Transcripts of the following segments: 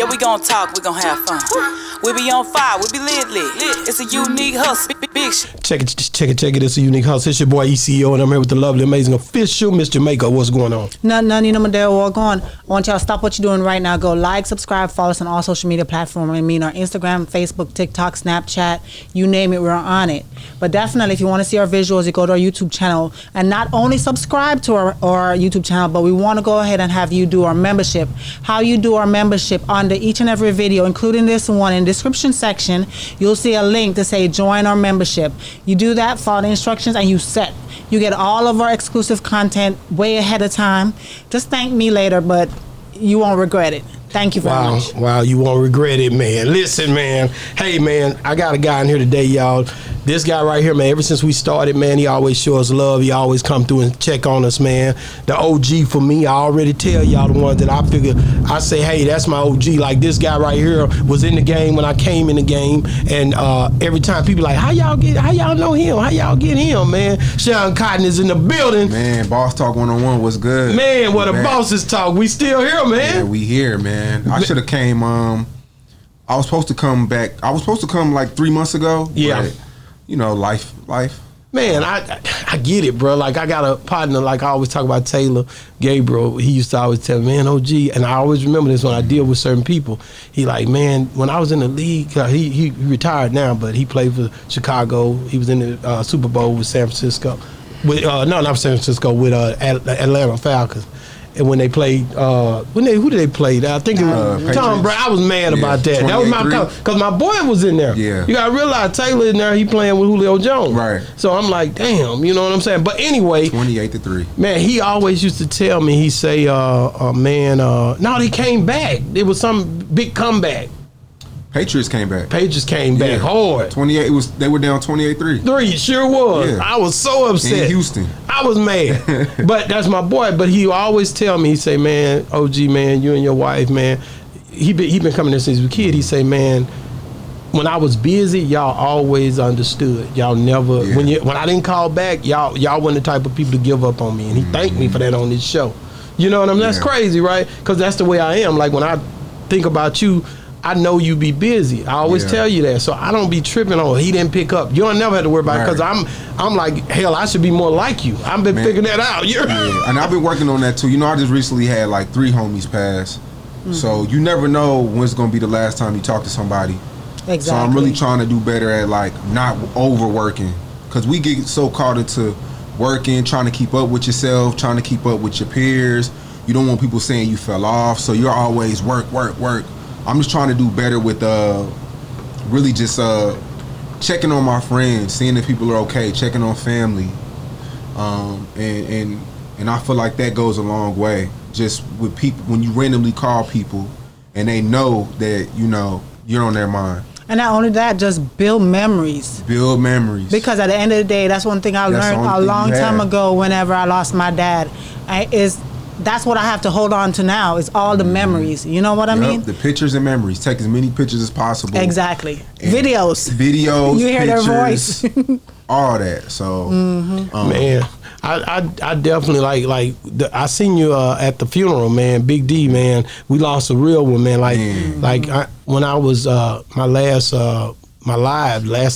Yeah, we gon' talk, we gon' have fun. We be on fire, we be lit. It's a unique hustle, big shit. Check it. It's a unique hustle. It's your boy ECO, and I'm here with the lovely, amazing, official Miss Jamaica. What's going on? None, you know, Madero, walk on. I want y'all to stop what you're doing right now. Go like, subscribe, follow us on all social media platforms. I mean, our Instagram, Facebook, TikTok, Snapchat, you name it, we're on it. But definitely, if you want to see our visuals, you go to our YouTube channel. And not only subscribe to our YouTube channel, but we want to go ahead and have you do our membership. How you do our membership under each and every video, including this one, in the description section, you'll see a link to say join our membership. You do that, follow the instructions, and you get all of our exclusive content way ahead of time. Just thank me later, but you won't regret it. Thank you very much. Wow, you won't regret it, man. Listen, man. Hey, man, I got a guy in here today, y'all. This guy right here, man, ever since we started, man, he always shows us love. He always come through and check on us, man. The OG for me, I already tell y'all the ones that I figure, I say, hey, that's my OG. Like this guy right here was in the game when I came in the game. And every time people like, how y'all know him? How y'all get him, man? Shawn Cotton is in the building. Man, Boss Talk 101 was good. Man, what a bosses talk. We still here, man. Yeah, we here, man. I should have came, I was supposed to come back. I was supposed to come like 3 months ago. Yeah. But, you know, life. Man, I get it, bro. Like, I got a partner, like I always talk about Taylor Gabriel. He used to always tell me, man, OG, and I always remember this when I deal with certain people. He like, man, when I was in the league, he retired now, but he played for Chicago. He was in the Super Bowl with San Francisco. With not San Francisco, with Atlanta Falcons. And when they played, who did they play? I think it was Tom Brady. I was mad about that. That was my because my boy was in there. Yeah. You gotta realize Taylor in there. He playing with Julio Jones. Right. So I'm like, damn. You know what I'm saying? But anyway, 28-3. Man, he always used to tell me. He say, man, no, they came back. It was some big comeback. Patriots came back hard. 28. They were down 28-3. Sure was. Yeah. I was so upset. In Houston. I was mad. But that's my boy. But he always tell me, he say, man, OG, man, you and your wife, man. He been coming there since he was a kid. He say, man, when I was busy, y'all always understood. Y'all never when I didn't call back, y'all weren't the type of people to give up on me. And he thanked me for that on this show. You know what I mean? That's crazy, right? Because that's the way I am. Like when I think about you, I know you be busy. I always tell you that, so I don't be tripping on he didn't pick up. You don't never have to worry about it because I'm like, hell, I should be more like you. I've been figuring that out. And I've been working on that too. You know, I just recently had like 3 homies pass, so you never know when it's gonna be the last time you talk to somebody. Exactly. So I'm really trying to do better at like not overworking, because we get so caught into working, trying to keep up with yourself, trying to keep up with your peers. You don't want people saying you fell off, so you're always work. I'm just trying to do better with really just checking on my friends, seeing if people are okay, checking on family, and I feel like that goes a long way. Just with people, when you randomly call people and they know that you're on their mind. And not only that, just build memories. Because at the end of the day, that's one thing I learned a long time ago. Whenever I lost my dad, that's what I have to hold on to now, is all the memories. You know what I mean? The pictures and memories. Take as many pictures as possible. Exactly. Videos. You hear pictures, their voice. all that. So, man, I definitely like I seen you at the funeral, man. Big D, man. We lost a real one, man. When I was my last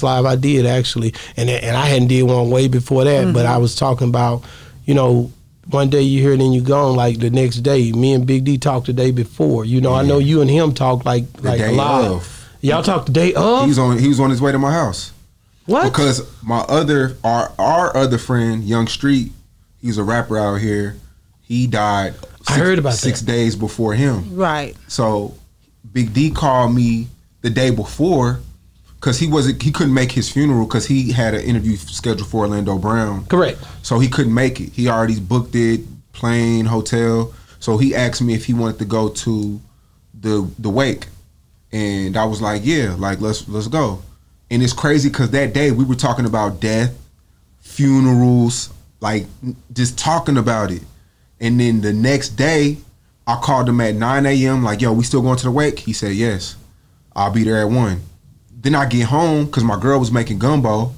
live I did actually, and I hadn't did one way before that, but I was talking about, one day you hear it and you gone. Like the next day, me and Big D talked the day before. I know you and him talked like a lot. Y'all talked the day of. He was on his way to my house. What? Because our other friend, Young Street, he's a rapper out here. He died. I heard about 6 days before him. Right. So Big D called me the day before, because he couldn't make his funeral because he had an interview scheduled for Orlando Brown. Correct. So he couldn't make it. He already booked it, plane, hotel. So he asked me if he wanted to go to the wake, and I was like, yeah, like let's go. And it's crazy because that day we were talking about death, funerals, like just talking about it. And then the next day, I called him at 9 a.m. like, yo, we still going to the wake? He said yes. I'll be there at 1. Then I get home because my girl was making gumbo,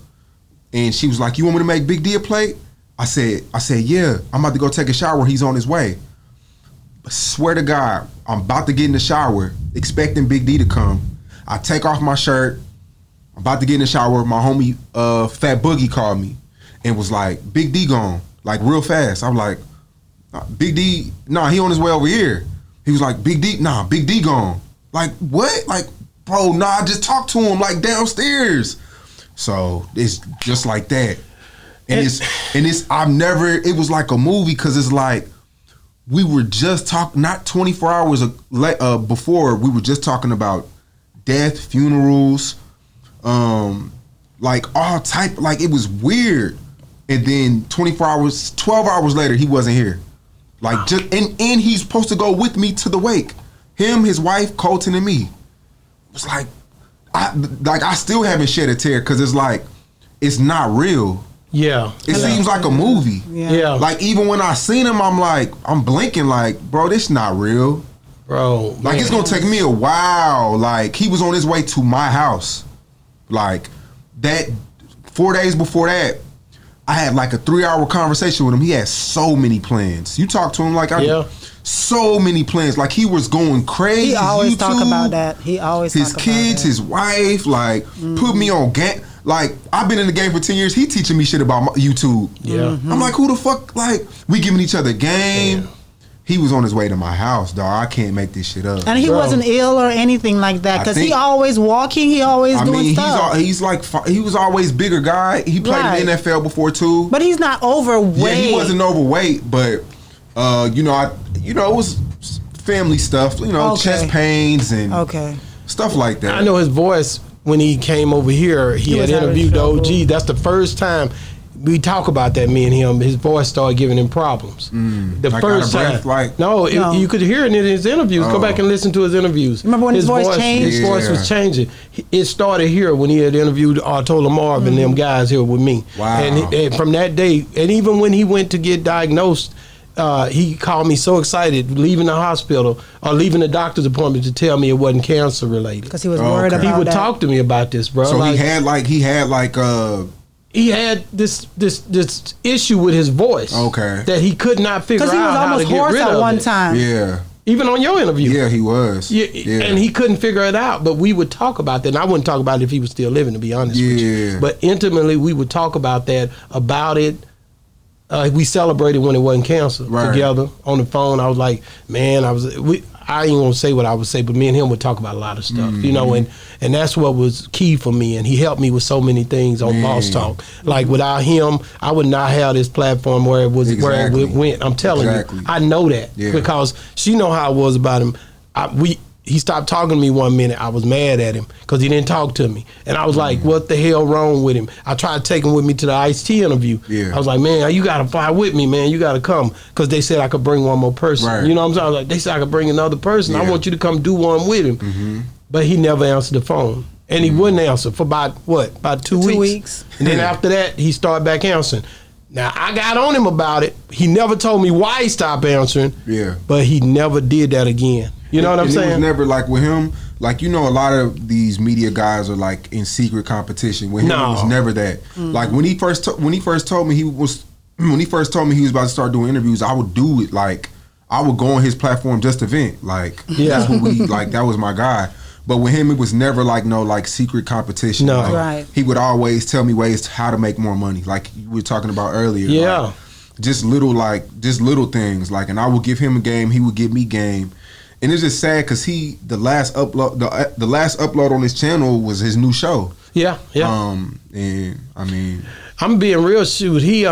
and she was like, you want me to make Big D a plate? I said, yeah, I'm about to go take a shower. He's on his way. swear to God, I'm about to get in the shower, expecting Big D to come. I take off my shirt. I'm about to get in the shower. My homie Fat Boogie called me and was like, Big D gone, like real fast. I'm like, Big D, nah, he on his way over here. He was like, Big D, nah, Big D gone. Like, what? Like, bro, nah, I just talked to him like downstairs. So it's just like that. And it was like a movie, because it's like, we were just talking, not 24 hours before, we were just talking about death, funerals, like all type, like it was weird. And then 12 hours later, he wasn't here. Like, just, and he's supposed to go with me to the wake. Him, his wife, Colton, and me. It was like, I still haven't shed a tear, because it's like, it's not real. Yeah. It seems like a movie. Yeah. Like, even when I seen him, I'm blinking like, bro, this not real. Bro. Like, it's gonna take me a while. Like, he was on his way to my house. Like, that 4 days before that, I had like a 3-hour conversation with him. He had so many plans. You talk to him like so many plans. Like, he was going crazy. He always YouTube, talk about that. His kids, his wife, like, put me on game. Like, I've been in the game for 10 years. He teaching me shit about YouTube. Yeah. I'm like, who the fuck? Like, we giving each other game. Damn. He was on his way to my house, dog. I can't make this shit up. And he wasn't ill or anything like that, because he always walking. He always doing stuff. He was always bigger guy. He played in the NFL before too. But he's not overweight. Yeah, he wasn't overweight, but it was family stuff. Chest pains and stuff like that. I know his voice when he came over here. He had interviewed the OG. That's the first time we talk about that, me and him. His voice started giving him problems. The first time. You could hear it in his interviews. Go back and listen to his interviews. Remember when his voice changed? His voice was changing. It started here when he had interviewed Artola Marv and them guys here with me. Wow. And from that day, and even when he went to get diagnosed, he called me so excited, leaving the hospital or leaving the doctor's appointment to tell me it wasn't cancer related. Because he was worried about that. He would talk to me about this, bro. So he had this issue with his voice. Okay. That he could not figure out how to get rid of it. Because he was almost hoarse at one time. Yeah. Even on your interview. Yeah, he was. Yeah. And he couldn't figure it out. But we would talk about that. And I wouldn't talk about it if he was still living, to be honest with you. But intimately, we would talk about that, about it. We celebrated when it wasn't cancer together on the phone. I was like, man, I ain't gonna say what I would say, but me and him would talk about a lot of stuff, and that's what was key for me. And he helped me with so many things on Boss Talk. Like, without him, I would not have this platform where it was where it went. I'm telling you, I know that because she know how it was about him. He stopped talking to me one minute. I was mad at him because he didn't talk to me. And I was like, what the hell wrong with him? I tried to take him with me to the Ice-T interview. I was like, man, you got to fly with me, man. You got to come. Because they said I could bring one more person. Right. You know what I'm saying? I was like, they said I could bring another person. I want you to come do one with him. But he never answered the phone. And he wouldn't answer for about 2 weeks? And then after that, he started back answering. Now, I got on him about it. He never told me why he stopped answering. Yeah. But he never did that again. You know what I'm saying? It was never like with him. Like, a lot of these media guys are like in secret competition. With him, it was never that. Like, when he first told me he was about to start doing interviews, I would do it. Like, I would go on his platform just to vent. Like, that's what that was my guy. But with him, it was never like secret competition. No, like, he would always tell me ways to how to make more money. Like you were talking about earlier. Yeah. Like, just little things. Like, and I would give him a game, he would give me game. And it's just sad because the last upload on his channel was his new show. Yeah. And I mean, I'm being real. Shoot, he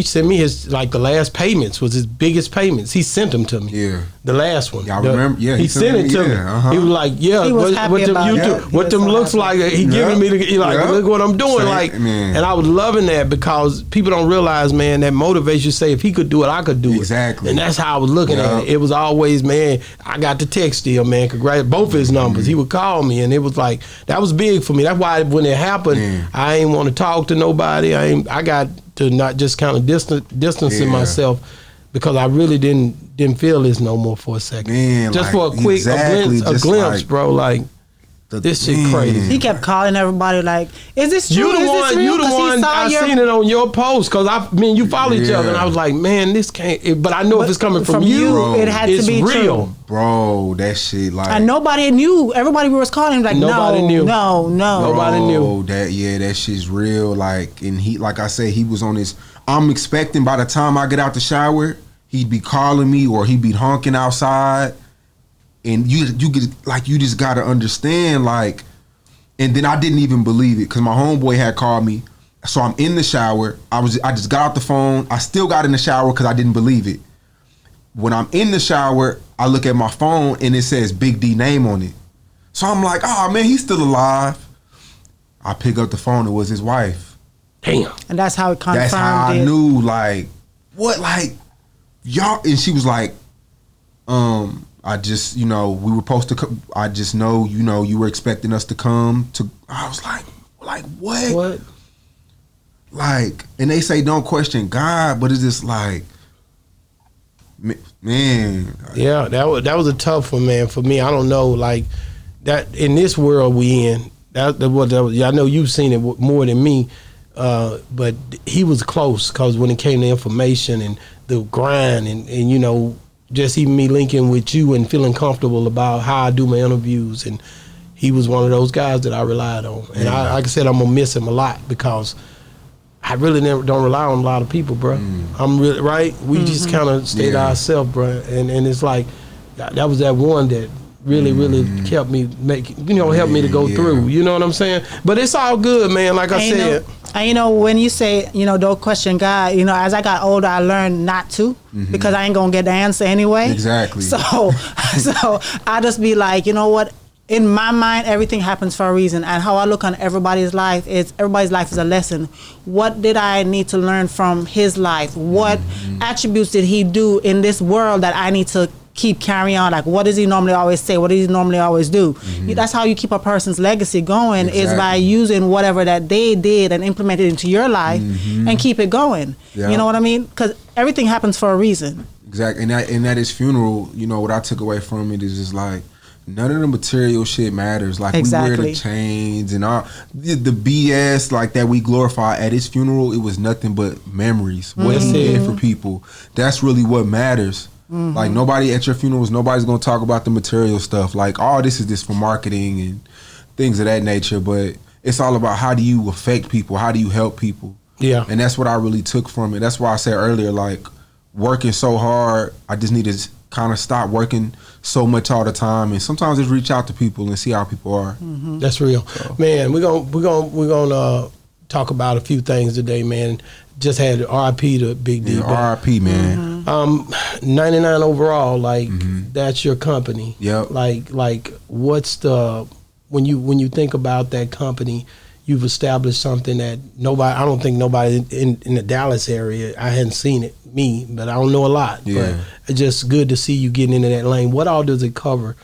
sent me his the last payments was his biggest payments. He sent them to me. Yeah, the last one. Yeah, I remember. Yeah, he sent it to me. He was like, "Yeah, what them YouTube, what them looks like." He giving me look what I'm doing. And I was loving that because people don't realize, man, that motivates you. Say if he could do it, I could do it. Exactly. And that's how I was looking at it. It was always, man, I got the text still, man. Congratulations, both his numbers. He would call me, and it was like that was big for me. That's why when it happened, I ain't want to talk to nobody. I got to not just kind of distancing myself because I really didn't feel this no more for a second. Man, just for a quick a glimpse, bro. Like, This shit crazy. He kept calling everybody like, "Is this true? You the Is this one. real?" You the 'Cause he one. saw I your- seen it on your post because me and you follow each other, and I was like, man, this can't. But I know if it's coming from you, Bro, it had it's to be real. true. Bro, that shit like. And nobody knew. Everybody was calling him like, Nobody no, knew. no, no. Nobody knew. That shit's real. Like, and he, like I said, he was on his. I'm expecting by the time I get out the shower, he'd be calling me or he'd be honking outside, and you get like you just gotta understand like. And then I didn't even believe it because my homeboy had called me. So I'm in the shower. I just got out the phone. I still got in the shower because I didn't believe it. When I'm in the shower, I look at my phone and it says Big D name on it. So I'm like, oh man, he's still alive. I pick up the phone. It was his wife. Damn. And that's how it confirmed That's how I knew. Like, what? Like, y'all? And she was like, I just, we were supposed to come. I just know, you were expecting us to come to. I was like what? What? Like, and they say don't question God, but it's just like, man. Yeah, that was a tough one, man. For me, I don't know, like that in this world we in. That was. I know you've seen it more than me, but he was close because when it came to information and the grind and just even me linking with you and feeling comfortable about how I do my interviews, and he was one of those guys that I relied on. And like I said, I'm gonna miss him a lot because I really don't rely on a lot of people, bro. I'm really right. We just kind of stay to ourselves, bro. And it's like that was that one that really kept me helped me to go through. You know what I'm saying? But it's all good, man. Like I said. And when you say, don't question God, as I got older, I learned not to because I ain't gonna get the answer anyway. Exactly. So I just be like, you know what? In my mind, everything happens for a reason, and how I look on everybody's life is a lesson. What did I need to learn from his life? What attributes did he do in this world that I need to keep carrying on? Like, what does he normally always say? What does he normally always do? That's how you keep a person's legacy going, is by using whatever that they did and implement it into your life and keep it going. Yeah. You know what I mean? Because everything happens for a reason. Exactly. And at his funeral, what I took away from it is just like, none of the material shit matters. Like, we wear the chains and all the BS like that we glorify at his funeral. It was nothing but memories. What he did for people. That's really what matters. Like, nobody at your funerals, nobody's gonna talk about the material stuff. Like, this is just for marketing and things of that nature. But it's all about how do you affect people? How do you help people? Yeah. And that's what I really took from it. That's why I said earlier, like, working so hard, I just need to kind of stop working so much all the time, and sometimes just reach out to people and see how people are. That's real, man. We're gonna talk about a few things today, man. Just had RIP to Big D. RIP, man. 99 overall, like that's your company. Yep. Like what's the when you think about that company, you've established something that I don't think nobody in the Dallas area, I hadn't seen it, but I don't know a lot. Yeah. But it's just good to see you getting into that lane. What all does it cover?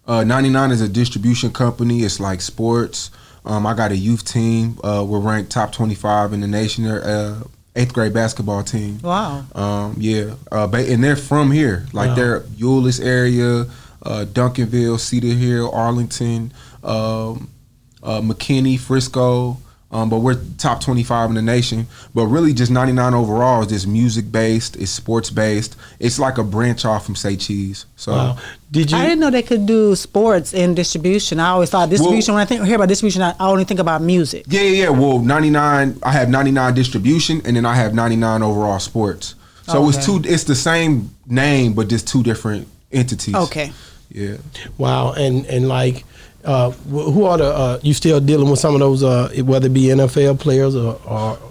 99 is a distribution company. It's like sports. I got a youth team. We're ranked top 25 in the nation. They're 8th grade basketball team. Wow. And they're from here. Like, they're Euless area, Duncanville, Cedar Hill, Arlington, McKinney, Frisco, but we're top 25 in the nation. But really, just 99 overall is just music based, it's sports based. It's like a branch off from Say Cheese. So, I didn't know they could do sports in distribution. I always thought distribution. When I hear about distribution, I only think about music. Yeah. Well, 99. I have 99 distribution, and then I have 99 overall sports. So it's the same name, but just two different entities. Okay. Yeah. Wow. And like. Who are you still dealing with some of those, whether it be NFL players or?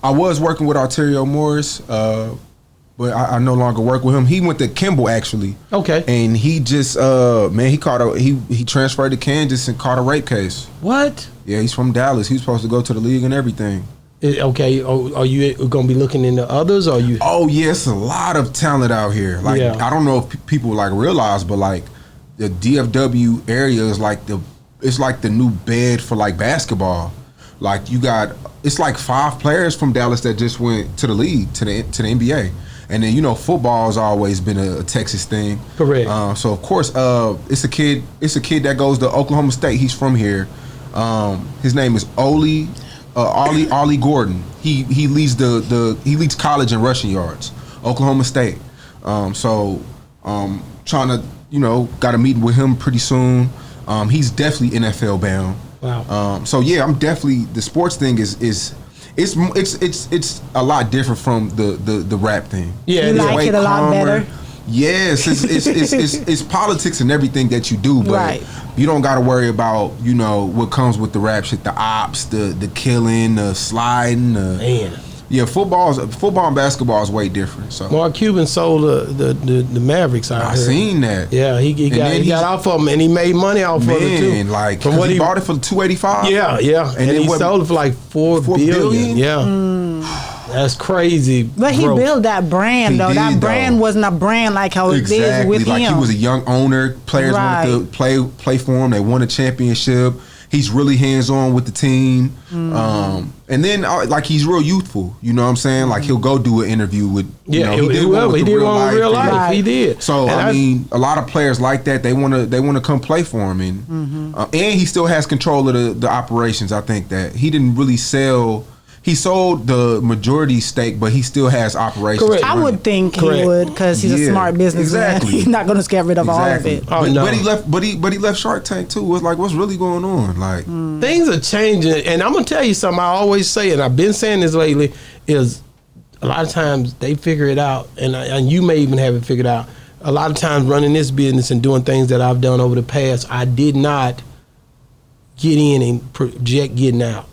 I was working with Arterio Morris, but I no longer work with him. He went to Kimball, actually. Okay. And he just, he transferred to Kansas and caught a rape case. What? Yeah, he's from Dallas. He's supposed to go to the league and everything. Okay. Are you going to be looking into others, or you? Oh, yeah, it's a lot of talent out here. Like, I don't know if people like realize, but like the DFW area is like it's like the new bed for like basketball. Like, it's like 5 players from Dallas that just went to the league, to the NBA. And then football has always been a Texas thing. Correct. So of course, it's a kid that goes to Oklahoma State. He's from here. His name is Ollie Gordon. He leads he leads college in rushing yards. Oklahoma State. Trying to got a meeting with him pretty soon. He's definitely NFL bound. Wow. So yeah, I'm definitely, the sports thing is a lot different from the rap thing. Yeah, you like it a lot better. Yes, it's politics and everything that you do, but right. You don't got to worry about what comes with the rap shit, the ops, the killing, the sliding. Man. Yeah, football and basketball is way different. So Mark Cuban sold the Mavericks out I here. seen that. Yeah, he got off of them, and he made money off of it too. Like from what he bought it for $285. Yeah, and he sold it for like $4 billion. Yeah, that's crazy. But he built that brand though. That brand wasn't a brand like how it is with like him. He was a young owner. Players wanted to play for him. They won a championship. He's really hands-on with the team. And then like he's real youthful. You know what I'm saying? Like he'll go do an interview with he did one with real life. Right. He did. So I mean, a lot of players like that. They want to come play for him, and he still has control of the operations. I think that he didn't really sell. He sold the majority stake, but he still has operations. Correct. I would think he would, because he's a smart businessman. Exactly. He's not going to get rid of all of it. Oh, no. But he left Shark Tank too. It's like, what's really going on? Like things are changing, and I'm gonna tell you something. I always say, and I've been saying this lately, is a lot of times they figure it out, and you may even have it figured out. A lot of times running this business and doing things that I've done over the past, I did not get in and project getting out.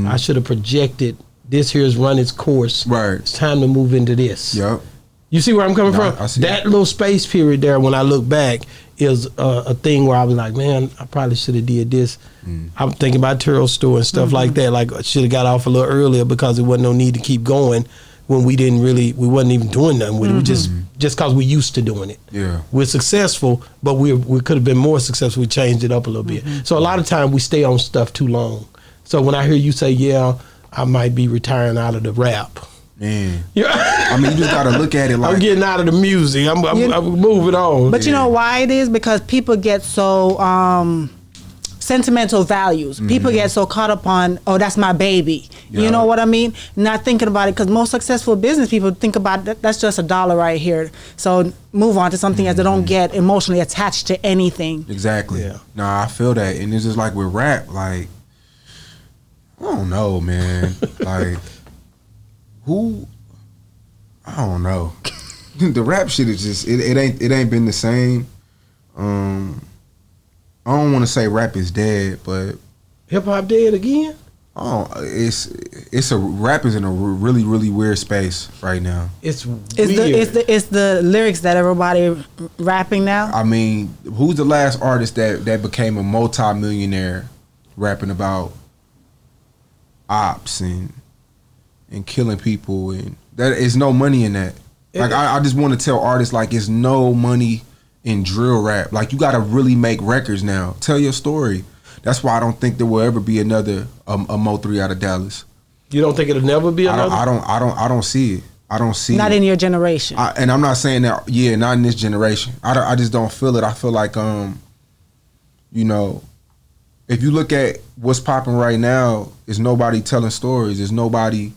I should have projected this here's run its course. Right. It's time to move into this. Yep. You see where I'm coming from? I see that little space period there, when I look back, is a thing where I was like, man, I probably should have did this. I'm thinking about Turtle Store and stuff like that. Like I should have got off a little earlier, because there wasn't no need to keep going when we wasn't even doing nothing with it. We just because we used to doing it. Yeah. We're successful, but we could have been more successful. We changed it up a little bit. So a lot of times we stay on stuff too long. So when I hear you say, yeah, I might be retiring out of the rap. Man. Yeah. I mean, you just got to look at it like, I'm getting out of the music. I'm moving on. But you know why it is? Because people get so sentimental values. People get so caught up on, oh, that's my baby. You know what I mean? Not thinking about it, because most successful business people think about that's just $1 right here. So move on to something else. They don't get emotionally attached to anything. Exactly. Yeah. Nah, I feel that. And it's just like with rap, like, I don't know, man. Like, I don't know. The rap shit is just, it ain't been the same. I don't want to say rap is dead, but hip hop dead again? Oh, rap is in a really, really weird space right now. It's weird. It's the lyrics that everybody rapping now. I mean, who's the last artist that became a multi-millionaire rapping about ops and killing people, and that is no money in that. Like I just want to tell artists, like, it's no money in drill rap. Like, you got to really make records now. Tell your story. That's why I don't think there will ever be another MO3 out of Dallas. You don't think it'll never be another? I don't see it. I don't see not it. in your generation. And I'm not saying that. Yeah, not in this generation. I just don't feel it. I feel like you know, if you look at what's popping right now, is nobody telling stories. There's nobody.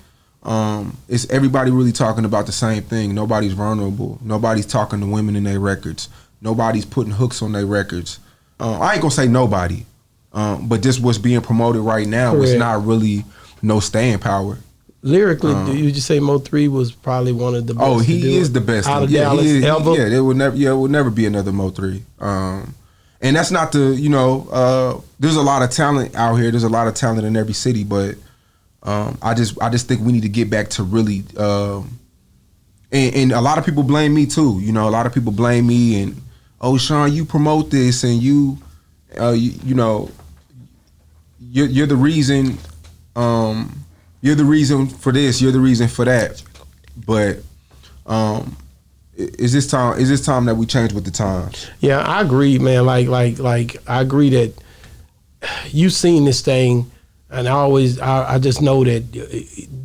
It's everybody really talking about the same thing. Nobody's vulnerable. Nobody's talking to women in their records. Nobody's putting hooks on their records. I ain't gonna say nobody, but just what's being promoted right now is not really no staying power. Lyrically, you just say MO3 was probably one of the best. Oh, he is the best out of Dallas ever. Yeah, it would never be another MO3. And that's not there's a lot of talent out here. There's a lot of talent in every city, but I just think we need to get back to really. And a lot of people blame me too. You know, a lot of people blame me and, oh, Shawn, you promote this and you're the reason. You're the reason for this. You're the reason for that. But is this time that we change with the times? Yeah, I agree, man. Like I agree that you've seen this thing, and I just know that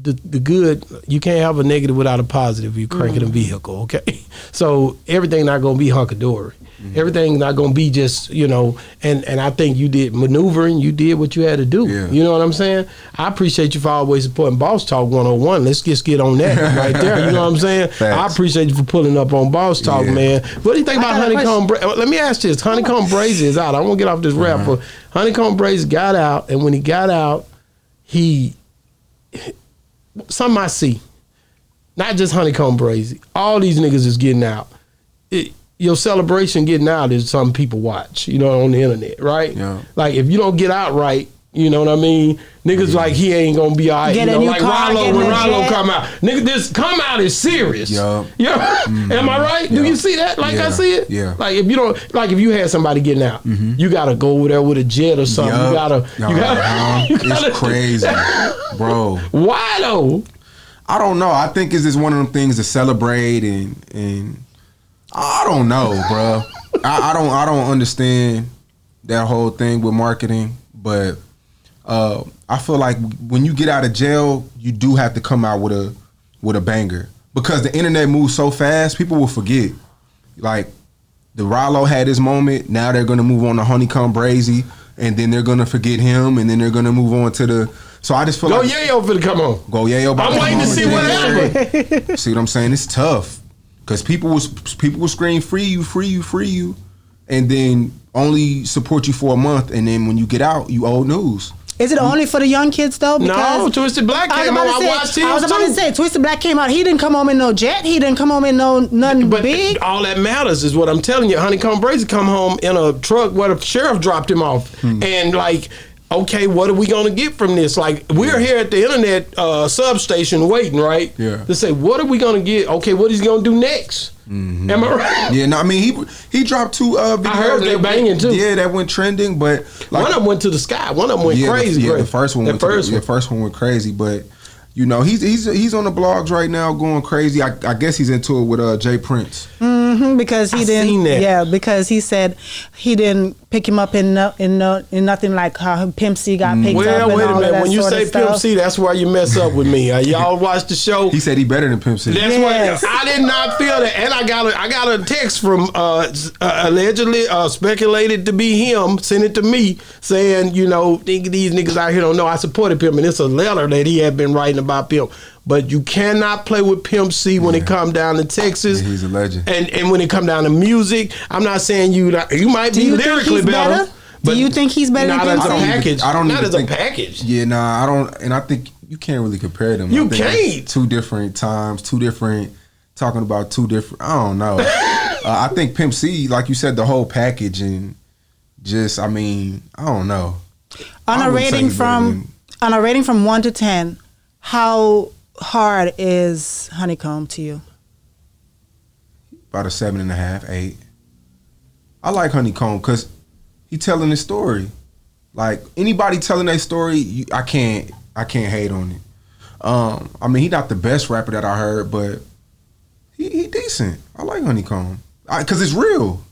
the good, you can't have a negative without a positive. You're cranking a vehicle, okay? So everything not gonna be hunky-dory. Everything's not gonna be just, you know, and I think you did maneuvering, you did what you had to do. Yeah. You know what I'm saying? I appreciate you for always supporting Boss Talk 101. Let's just get on that right there. You know what I'm saying? Facts. I appreciate you for pulling up on Boss Talk, man. What do you think about Honeycomb? Let me ask this. Honeycomb Brazy is out. I won't get off this rap, but Honeycomb Brazy got out, and when he got out, something I see, not just Honeycomb Brazy, all these niggas is getting out. Your celebration getting out is something people watch, you know, on the internet, right? Yeah. Like, if you don't get out right, you know what I mean? Niggas like, he ain't gonna be all right. Get you a know, new like car, Rollo, get when a Rollo jet. come out. Nigga, this come out is serious. Yeah. Yeah. Am I right? Do you see that? Like I see it? Yeah. Like, if you don't, like, if you had somebody getting out, you gotta go over there with a jet or something. You gotta, it's crazy, bro. Why though? I don't know. I think it's just one of them things to celebrate and I don't know, bro. I don't understand that whole thing with marketing, but I feel like when you get out of jail, you do have to come out with a banger, because the internet moves so fast, people will forget. Like, the Rollo had his moment. Now they're gonna move on to Honeycomb Brazy, and then they're gonna forget him, and then they're gonna move on to the. So I just feel Go like Yayo finna come on. Go Yayo. I'm waiting to see what happens. See what I'm saying? It's tough. Because people will scream free you, and then only support you for a month, and then when you get out, you old news. Is it only for the young kids though? No, Twisted Black came out. I watched him. I was about to say, Twisted Black came out. He didn't come home in no jet. He didn't come home in nothing but big. All that matters is what I'm telling you. Honeycomb Brazy come home in a truck where the sheriff dropped him off, and like, okay, what are we gonna get from this? Like, we're here at the internet substation waiting, right? Yeah. To say, what are we gonna get? Okay, what is he gonna do next? Am I right? Yeah, no, I mean he dropped two videos. I heard they banging too. Yeah, that went trending, but like, one of them went to the sky. One of them went crazy. The first one. The first one went crazy, but you know he's on the blogs right now going crazy. I guess he's into it with Jay Prince. Because he didn't. seen that. Yeah, because he said he didn't pick him up in nothing like how Pimp C got picked up. Well, and wait a all of minute. that When you sort say of Pimp stuff. C, that's why you mess up with me. Y'all watch the show. He said he better than Pimp C. That's Yes. why I did not feel that, and I got a text from allegedly speculated to be him, sent it to me, saying, you know, these niggas out here don't know I supported Pimp, and it's a letter that he had been writing about Pimp. But you cannot play with Pimp C when it come down to Texas. Yeah, he's a legend. And when it come down to music, I'm not saying you might be lyrically better. Do you think he's better Not than as a Pimp C? package. I don't Not even as a think- package. Yeah, nah, I don't, and I think you can't really compare them. You I think can't. that's two different times, talking about two different. I don't know. I think Pimp C, like you said, the whole package, and just, I mean, I don't know. On I a wouldn't say rating he's better than- from 1 to 10, how hard is Honeycomb to you? About a 7.5, 8. I like Honeycomb because he telling his story. Like, anybody telling their story, I can't hate on it. I mean, he not the best rapper that I heard, but he decent. I like Honeycomb because it's real.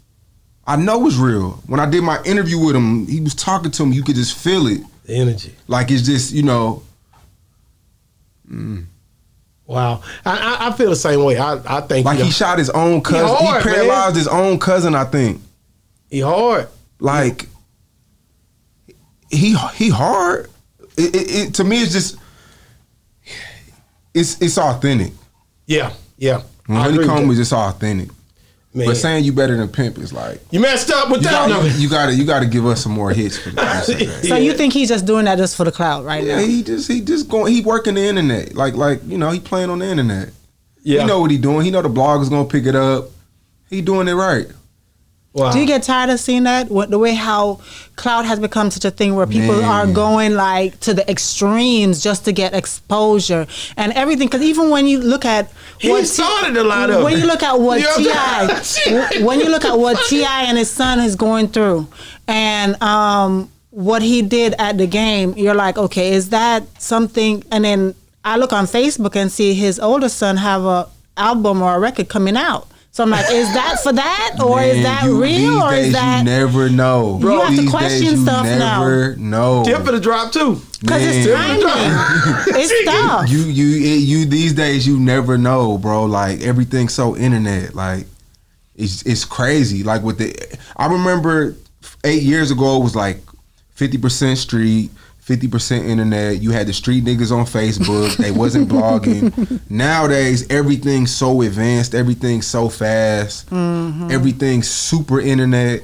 I know it's real. When I did my interview with him, he was talking to him. You could just feel it. The energy. Like, it's just, you know. Wow. I feel the same way. I think Like, he shot his own cousin. hard, He paralyzed man. his own cousin, I think. He hard. Like, he hard. It to me, it's just, it's authentic. Yeah. Honeycomb is just authentic. Man. But saying you better than Pimp is like, You messed up with that. you gotta give us some more hits for that. So you think he's just doing that just for the clout right Yeah, now? he working the internet. Like you know, he playing on the internet. Yeah. He know what he doing. He know the blog is gonna pick it up. He doing it right. Wow. Do you get tired of seeing that? The way how clout has become such a thing where people Man. are going like to the extremes just to get exposure and everything. Because even when you look at He started a lot of when it. you look at what You know what I'm saying? when you look at what T.I. and his son is going through, and what he did at the game, you're like, okay, is that something? And then I look on Facebook and see his older son have a album or a record coming out. So I'm like, is that for that, or is that real, or is that? You never know, You have to These question days, stuff you now. never know. Tip for the drop too. Because it's timely. It's stuff. You these days you never know, bro. Like everything's so internet. Like it's crazy. Like I remember 8 years ago it was like 50% street, 50% internet. You had the street niggas on Facebook. They wasn't blogging. Nowadays everything's so advanced. Everything's so fast. Mm-hmm. Everything's super internet.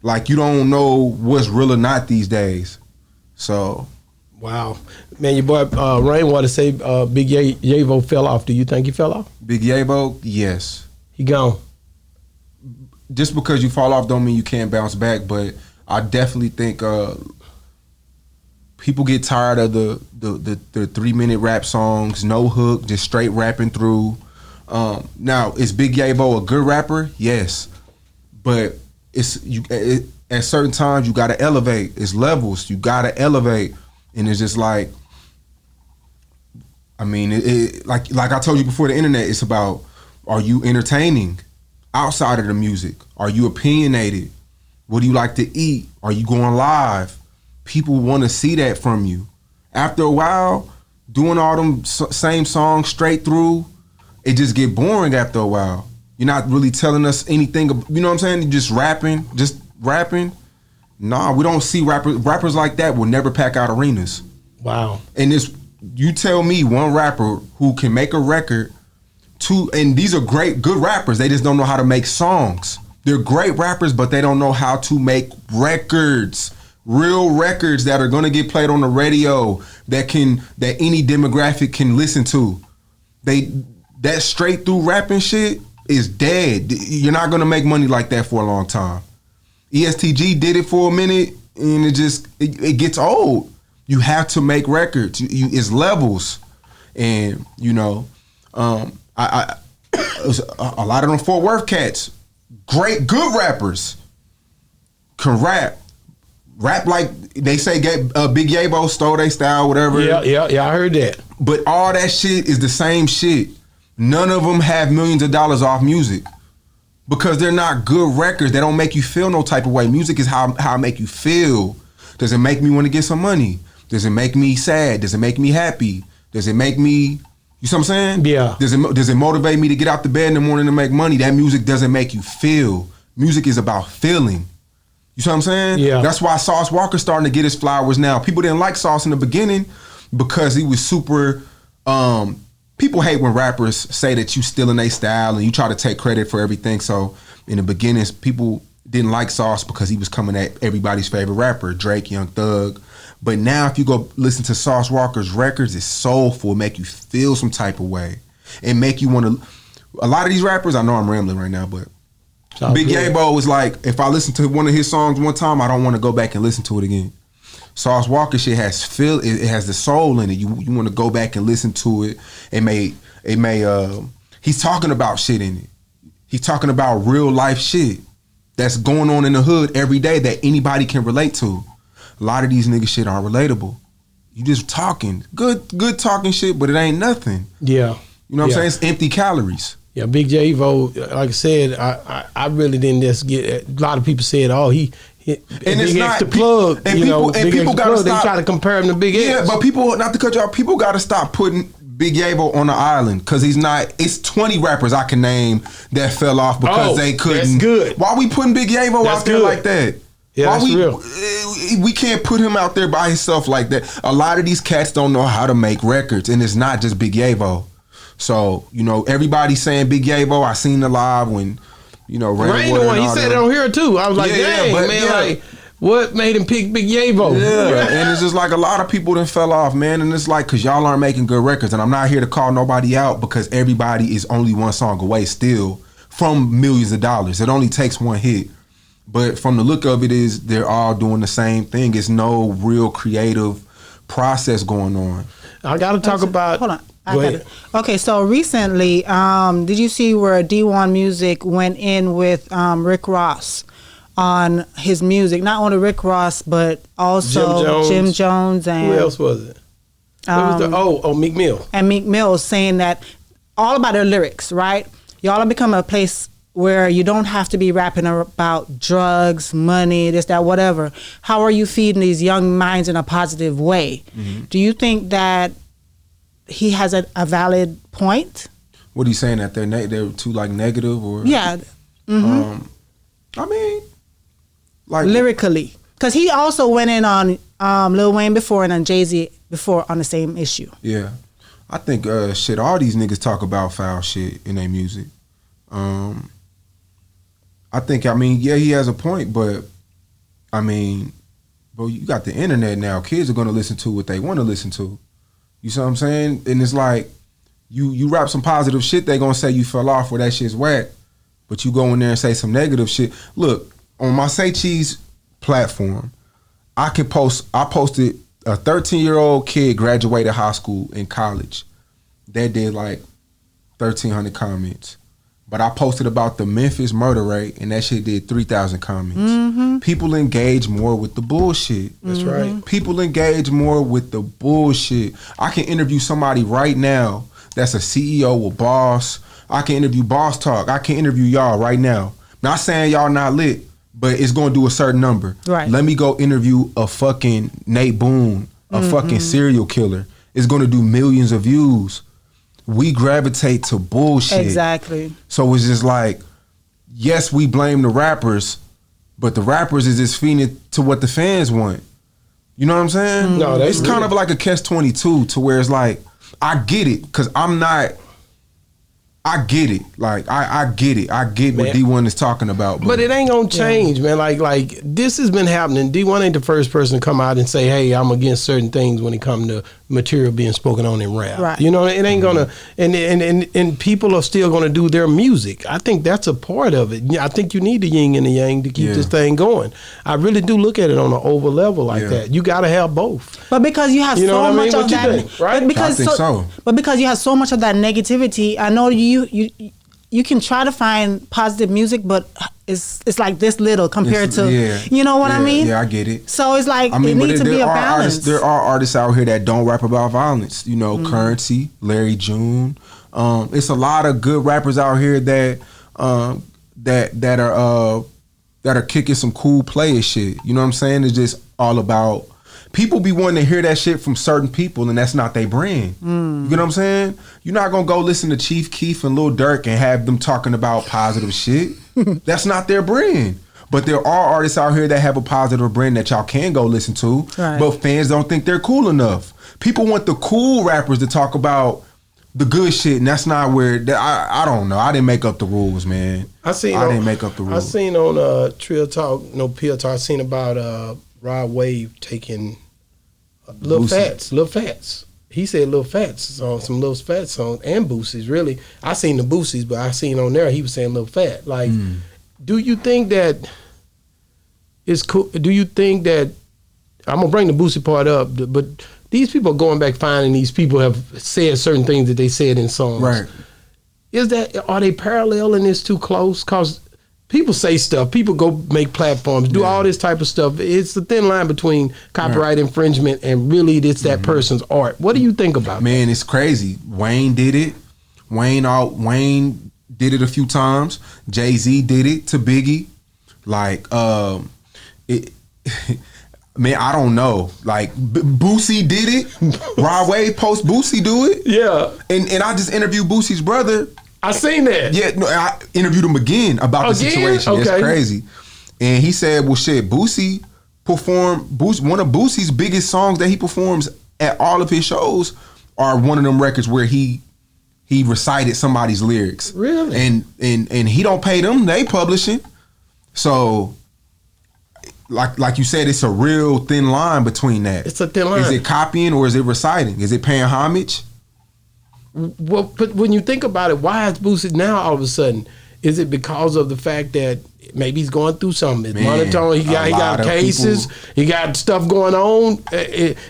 Like you don't know what's real or not these days. So. Wow, man, your boy Rainwater say Big Yavo fell off. Do you think he fell off? Big Yavo, yes. He gone. Just because you fall off don't mean you can't bounce back, but I definitely think people get tired of the 3-minute rap songs, no hook, just straight rapping through. Now, is Big Yavo a good rapper? Yes, but at certain times you gotta elevate. It's levels. You gotta elevate. And it's just like, I mean, like I told you before the internet, it's about, are you entertaining outside of the music? Are you opinionated? What do you like to eat? Are you going live? People want to see that from you. After a while, doing all them same songs straight through, it just get boring after a while. You're not really telling us anything, you know what I'm saying? You're just rapping. Nah, we don't see rappers like that will never pack out arenas. Wow. And you tell me one rapper who can make a record, and these are good rappers, they just don't know how to make songs. They're great rappers, but they don't know how to make records. Real records that are gonna get played on the radio, that any demographic can listen to. That straight through rapping shit is dead. You're not gonna make money like that for a long time. ESTG did it for a minute, and it gets old. You have to make records. It's levels, and a lot of them Fort Worth cats, good rappers, can rap like they say. Big Yavo stole their style, whatever. Yeah, I heard that. But all that shit is the same shit. None of them have millions of dollars off music. Because they're not good records. They don't make you feel no type of way. Music is how I make you feel. Does it make me want to get some money? Does it make me sad? Does it make me happy? Does it make me, you see what I'm saying? Yeah. Does it motivate me to get out the bed in the morning to make money? That music doesn't make you feel. Music is about feeling. You see what I'm saying? Yeah. That's why Sauce Walker's starting to get his flowers now. People didn't like Sauce in the beginning because he was super, people hate when rappers say that you stealing their style and you try to take credit for everything. So in the beginnings, people didn't like Sauce because he was coming at everybody's favorite rapper, Drake, Young Thug. But now if you go listen to Sauce Walker's records, it's soulful, make you feel some type of way. And make you want to, a lot of these rappers, I know I'm rambling right now, but Big Yabo was like, if I listen to one of his songs one time, I don't want to go back and listen to it again. Sauce Walker shit has it has the soul in it. You want to go back and listen to it. He's talking about shit in it. He's talking about real life shit that's going on in the hood every day that anybody can relate to. A lot of these niggas shit aren't relatable. You just talking. Good talking shit, but it ain't nothing. Yeah. You know what I'm saying? It's empty calories. Yeah, Big Yavo, like I said, I really didn't just get, a lot of people said, oh, he and it's Big X the plug, and people gotta stop. They try to compare him to Big X. Yeah, but people, not to cut you off, people gotta stop putting Big Yavo on the island because he's not. It's 20 rappers I can name that fell off because they couldn't. That's good. Why we putting Big Yavo out there like that? Yeah, why that's real. We can't put him out there by himself like that. A lot of these cats don't know how to make records, and it's not just Big Yavo. So everybody's saying Big Yavo. I seen the live when Rainwater. He said it on here too. I was like, like, what made him pick Big Yavo? Yeah, and it's just like a lot of people that fell off, man. And it's like, because y'all aren't making good records. And I'm not here to call nobody out because everybody is only one song away still from millions of dollars. It only takes one hit. But from the look of it is they're all doing the same thing. It's no real creative process going on. I got to talk about... Hold on. Okay, so recently, did you see where D1 Music went in with Rick Ross on his music? Not only Rick Ross, but also Jim Jones and... Who else was it? Meek Mill. And Meek Mill saying that all about their lyrics, right? Y'all are becoming a place where you don't have to be rapping about drugs, money, this, that, whatever. How are you feeding these young minds in a positive way? Mm-hmm. Do you think that he has a valid point? What are you saying, that they're too like negative or? Yeah. Mm-hmm. I mean, like lyrically, because he also went in on Lil Wayne before and on Jay-Z before on the same issue. Yeah, I think shit. All these niggas talk about foul shit in their music. I think, I mean, yeah, he has a point, but I mean, bro, you got the internet now. Kids are gonna listen to what they want to listen to. You see what I'm saying? And it's like you rap some positive shit, they gonna say you fell off or that shit's whack. But you go in there and say some negative shit. Look, on my Say Cheese platform, I posted a 13-year-old kid graduated high school and college. That did like 1,300 comments. But I posted about the Memphis murder rate, and that shit did 3,000 comments. Mm-hmm. People engage more with the bullshit. That's right. People engage more with the bullshit. I can interview somebody right now that's a CEO or boss. I can interview Boss Talk. I can interview y'all right now. Not saying y'all not lit, but it's going to do a certain number. Right. Let me go interview a fucking Nate Boone, a fucking serial killer. It's going to do millions of views. We gravitate to bullshit. Exactly. So it's just like, yes, we blame the rappers, but the rappers is just feeding to what the fans want. You know what I'm saying? No, it's kind of like a catch-22 to where it's like, I get it, because I get it. Like, I get it. I get what D1 is talking about. But it ain't gonna change, man. Like this has been happening. D1 ain't the first person to come out and say, hey, I'm against certain things when it comes to material being spoken on in rap. Right. You know, it ain't gonna, and people are still gonna do their music. I think that's a part of it. I think you need the yin and the yang to keep this thing going. I really do look at it on an over level like that. You gotta have both. But because you have so much of that, think, right? I think so. But because you have so much of that negativity, I know you can try to find positive music, but it's like this little compared to, you know what I mean? Yeah, I get it. So it's like, it needs to be a balance. There are artists out here that don't rap about violence. You know, Currency, Larry June. It's a lot of good rappers out here that are kicking some cool player shit. You know what I'm saying? It's just all about. People be wanting to hear that shit from certain people, and that's not their brand. You know what I'm saying? You're not gonna go listen to Chief Keef and Lil Durk and have them talking about positive shit. That's not their brand. But there are artists out here that have a positive brand that y'all can go listen to, but fans don't think they're cool enough. People want the cool rappers to talk about the good shit, and that's not where. I don't know. I didn't make up the rules, man. I didn't make up the rules. I seen on Trill Talk, Pill Talk. I seen about Rod Wave taking Lil Fats. He said Lil Fats on some Lil Fats songs and Boosie's. Really, I seen the Boosie's, but I seen on there he was saying Lil Fat. Like, do you think that it's cool? Do you think that I'm gonna bring the Boosie part up? But these people are going back finding these people have said certain things that they said in songs. Right? Are they paralleling this too close? Cause people say stuff. People go make platforms, do all this type of stuff. It's the thin line between copyright infringement and really it's that person's art. What do you think about Man, it's crazy. Wayne did it. Wayne did it a few times. Jay-Z did it to Biggie. Like, man, I don't know. Like, Boosie did it. Rod Wave post Boosie do it. Yeah. And I just interviewed Boosie's brother. I seen that. Yeah, no, I interviewed him again about the situation. Okay. It's crazy. And he said, well, shit, Boosie performed, one of Boosie's biggest songs that he performs at all of his shows are one of them records where he recited somebody's lyrics. Really? And he don't pay them, they publishing. So, like you said, it's a real thin line between that. It's a thin line. Is it copying or is it reciting? Is it paying homage? Well, but when you think about it, why is Boosie now all of a sudden? Is it because of the fact that maybe he's going through something? Monotone, he got cases, he got stuff going on.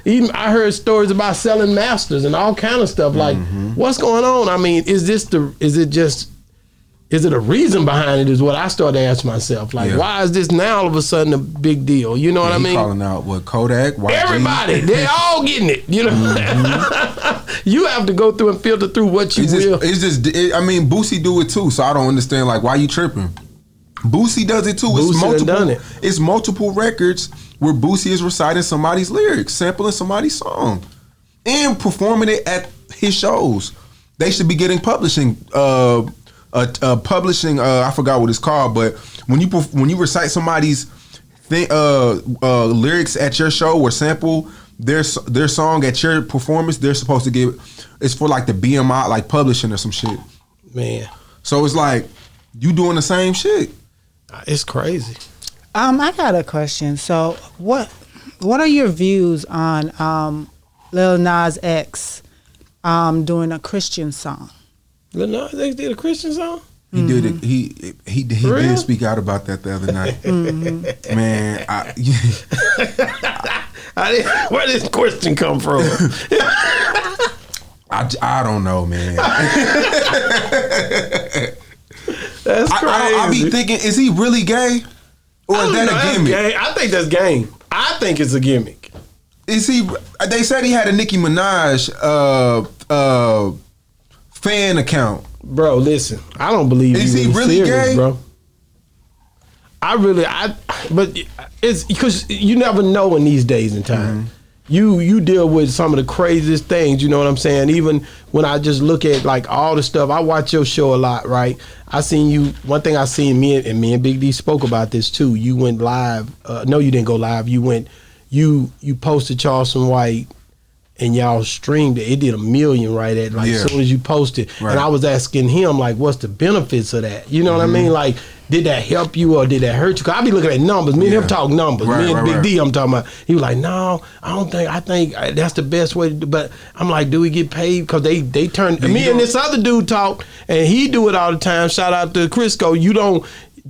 Even I heard stories about selling masters and all kind of stuff. Like, what's going on? I mean, is it a reason behind it? Is what I started to ask myself. Like, why is this now all of a sudden a big deal? You know what I mean? Calling out Kodak, YG. Everybody, they all getting it. You know, You have to go through and filter through what you will. I mean, Boosie do it too, so I don't understand like why you tripping. Boosie does it too. It's multiple records where Boosie is reciting somebody's lyrics, sampling somebody's song, and performing it at his shows. They should be getting publishing. I forgot what it's called, but when you recite somebody's lyrics at your show or sample their song at your performance, they're supposed to get. It's for like the BMI, like publishing or some shit. Man, so it's like you doing the same shit. It's crazy. I got a question. So what are your views on Lil Nas X doing a Christian song? Lil Nas X did a Christian song? He did it. He did speak out about that the other night. Man, where did this question come from? I don't know, man. That's crazy. I be thinking, is he really gay? Or is that a gimmick? I think that's game. I think it's a gimmick. Is he? They said he had a Nicki Minaj fan account. Bro, listen. I don't believe is he really serious, gay, bro. But it's because you never know in these days and time. Mm-hmm. You deal with some of the craziest things, you know what I'm saying? Even when I just look at like all the stuff, I watch your show a lot, right? I seen you, one thing I seen, me and Big D spoke about this too. You went live, no you didn't go live, you posted Charleston White and y'all streamed it. It did 1 million right at like as soon as you posted. Right. And I was asking him like, what's the benefits of that? You know what I mean? Like, did that help you or did that hurt you? Cause I be looking at numbers. Me and him talk numbers. Me and Big D, I'm talking about. He was like, no, I think that's the best way to do. But I'm like, do we get paid? Cause they turn. Me and this other dude talk, and he do it all the time. Shout out to Crisco.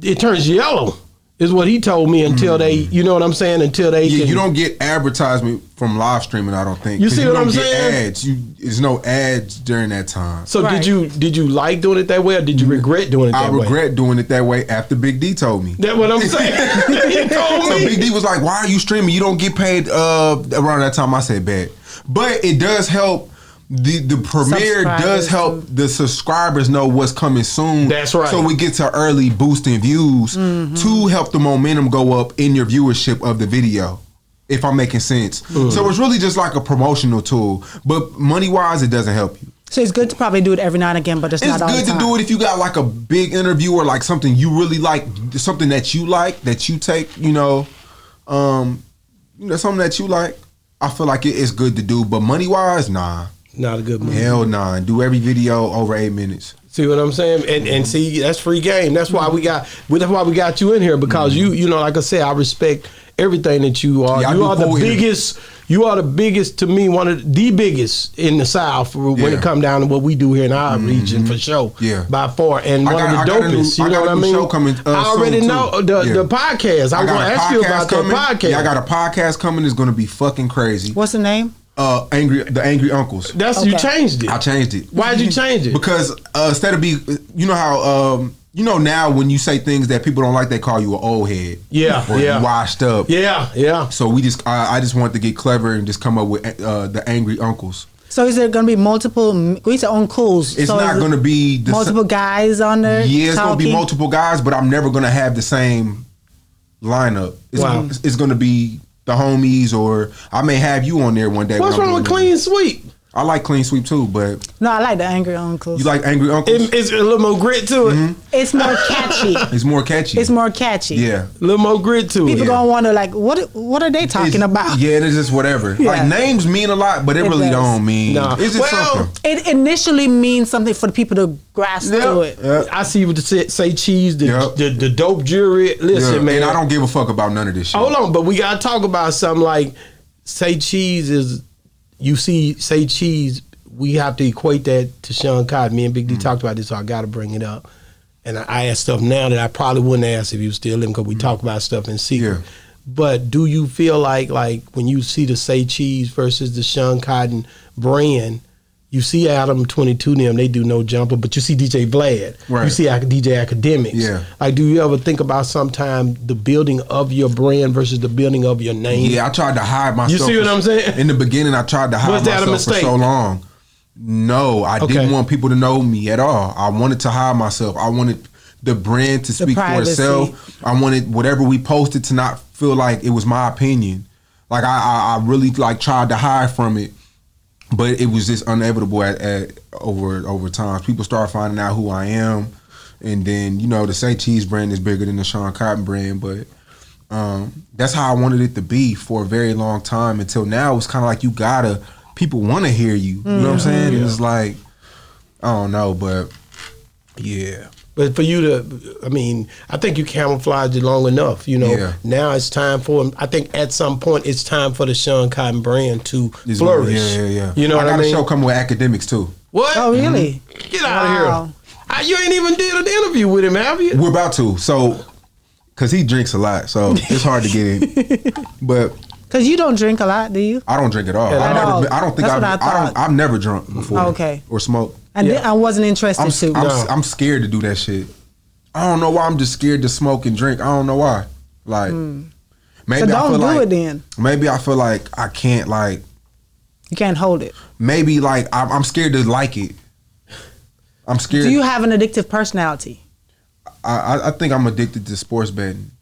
It turns yellow. Is what he told me until they, you know what I'm saying? Until they you don't get advertisement from live streaming, I don't think. You see what I'm saying? Ads. There's no ads during that time. So did you like doing it that way or did you regret doing it that way? I regret doing it that way after Big D told me. That's what I'm saying. He told me. So Big D was like, why are you streaming? You don't get paid around that time. I said, bet. But it does help. The premiere does help the subscribers know what's coming soon. That's right. So we get to early boosting views to help the momentum go up in your viewership of the video, if I'm making sense. So it's really just like a promotional tool. But money-wise, it doesn't help you. So it's good to probably do it every now and again, but it's not all the time. It's good to do it if you got like a big interview or like something you really like, something that you like, that you take, something that you like. I feel like it's good to do, but money-wise, nah. Not a good move. Hell nah. Do every video over 8 minutes. See what I'm saying? And see, that's free game. That's why we got you in here because you know, like I said, I respect everything that you are. You are the biggest. You are the biggest to me, one of the biggest in the South when it come down to what we do here in our region for sure. Yeah, by far, and one of the dopest. You know what I mean? Show coming, I already know the podcast. I want to ask you about that podcast. Yeah, I got a podcast coming. It's going to be fucking crazy. What's the name? The Angry Uncles. That's you changed it. I changed it. Why did you change it? Because instead of you know how now when you say things that people don't like, they call you an old head. Yeah, or you washed up. Yeah. So I just wanted to get clever and just come up with the Angry Uncles. So is there going to be multiple? We say uncles. It's not going to be multiple guys on there. Yeah, it's going to be multiple guys, but I'm never going to have the same lineup. It's going to be the homies, or I may have you on there one day. What's wrong with Clean Sweep? I like Clean Sweep too, but no, I like the Angry Uncles. You like Angry Uncles? It's a little more grit to it. It's more catchy. It's more catchy. It's more catchy. Yeah, a little more grit to it. People gonna wonder like, what are they talking about? Yeah, it's just whatever. Yeah. Like names mean a lot, but it really don't mean. No. It's just something. It initially means something for the people to grasp to it. Yep. I see what say cheese, the dope jury. Listen, man, and I don't give a fuck about none of this shit. Hold on, but we gotta talk about something like say cheese is. You see, say cheese. We have to equate that to Shawn Cotton. Me and Big D talked about this, so I got to bring it up. And I ask stuff now that I probably wouldn't ask if he was still living because we talk about stuff in secret. Yeah. But do you feel like when you see the Say Cheese versus the Shawn Cotton brand, you see Adam 22 them, they do No Jumper, but you see DJ Vlad. Right. You see DJ Academics. Yeah. Like, do you ever think about sometime the building of your brand versus the building of your name? Yeah, I tried to hide myself. You see what I'm saying? In the beginning, I tried to hide myself for so long. No, I didn't want people to know me at all. I wanted to hide myself. I wanted the brand to speak for itself. I wanted whatever we posted to not feel like it was my opinion. Like I really like tried to hide from it, but it was just inevitable over time. People start finding out who I am, and then the Say Cheese brand is bigger than the Shawn Cotton brand, but that's how I wanted it to be for a very long time until now. It's kind of like people want to hear you. You know what I'm saying? Yeah. It's like, I don't know, but yeah. But for you to, I think you camouflaged it long enough. Now it's time for. I think at some point it's time for the Shawn Cotton brand to flourish. Yeah. You know what I mean? I got a show coming with academics too. What? Oh, really? Get out of here! You ain't even did an interview with him, have you? We're about to. So, cause he drinks a lot, so it's hard to get in. But cause you don't drink a lot, do you? I don't drink at all. I've never drunk before. Okay. Or smoked. And I wasn't interested to. I'm scared to do that shit. I don't know why. I'm just scared to smoke and drink. I don't know why. Like, maybe so don't I feel do like, it then. Maybe I feel like I can't like. You can't hold it. Maybe like I'm scared to like it. I'm scared. Do you have an addictive personality? I think I'm addicted to sports betting.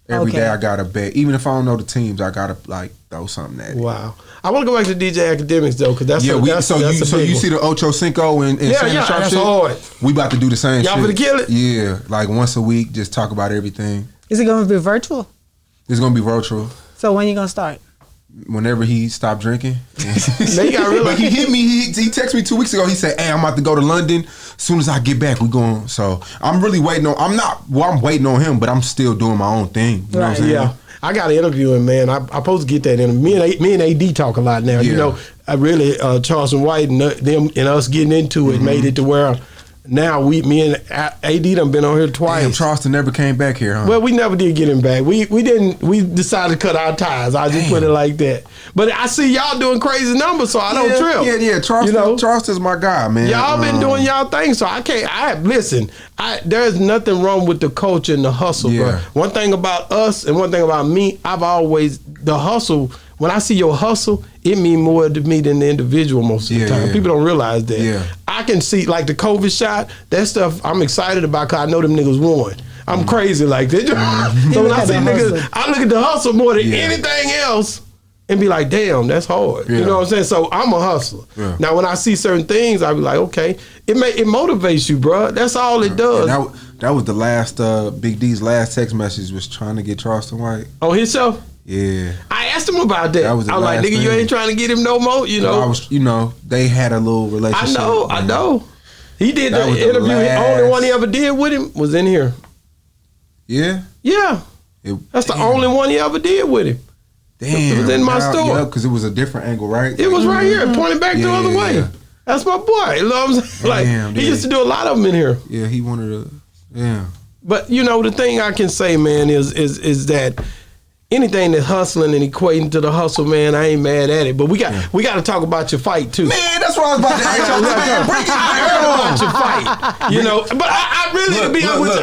Every day I gotta bet. Even if I don't know the teams, I gotta like throw something at it. Wow. I want to go back to DJ Academics though, because that's so you see the Ocho Cinco and that's hard. We about to do the same. Y'all shit. finna kill it. Yeah, like once a week, just talk about everything. Is it going to be virtual? It's gonna be virtual. So when you gonna start? Whenever he stopped drinking. But he hit me. He texted me 2 weeks ago. He said, "Hey, I'm about to go to London. As soon as I get back, we going." So I'm really waiting on. I'm waiting on him, but I'm still doing my own thing. You know what I'm saying? Yeah. I got to interview him, man. I'm supposed to get that in. Me and AD talk a lot now. Yeah. I really Charleston White and them and us getting into it made it to where now me and AD done been on here twice. Damn, Charleston never came back here, huh? Well, we never did get him back. We didn't. We decided to cut our ties. I just put it like that. But I see y'all doing crazy numbers, so I don't trip. Yeah. Charleston's my guy, man. Y'all been doing y'all thing, so I can't. Listen. There's nothing wrong with the culture and the hustle, bro. One thing about us and one thing about me, the hustle. When I see your hustle, it means more to me than the individual most of the time. Yeah. People don't realize that. Yeah. I can see, like the COVID shot, that stuff I'm excited about because I know them niggas won. I'm crazy like that. So when I see niggas, I look at the hustle more than anything else and be like, damn, that's hard. You know what I'm saying? So I'm a hustler. Yeah. Now when I see certain things, I be like, okay, it motivates you, bro. That's all it does. That was the last Big D's last text message was trying to get Charleston White. On his show? Yeah. I asked him about that. I was like, nigga, you ain't trying to get him no more, they had a little relationship. I know. He did the interview. The only one he ever did with him was in here. Yeah? Yeah. That's the only one he ever did with him. Damn. It was in my store. Yeah, because it was a different angle, right? It was right here, pointing back the other way. Yeah. That's my boy. You know what I'm saying? Like, he used to do a lot of them in here. Yeah, he wanted to, yeah. But, the thing I can say, man, is that anything that's hustling and equating to the hustle, man, I ain't mad at it. But we got to talk about your fight too. Man, that's what I was about to ask y'all. Bring it about your fight. But I really, to be honest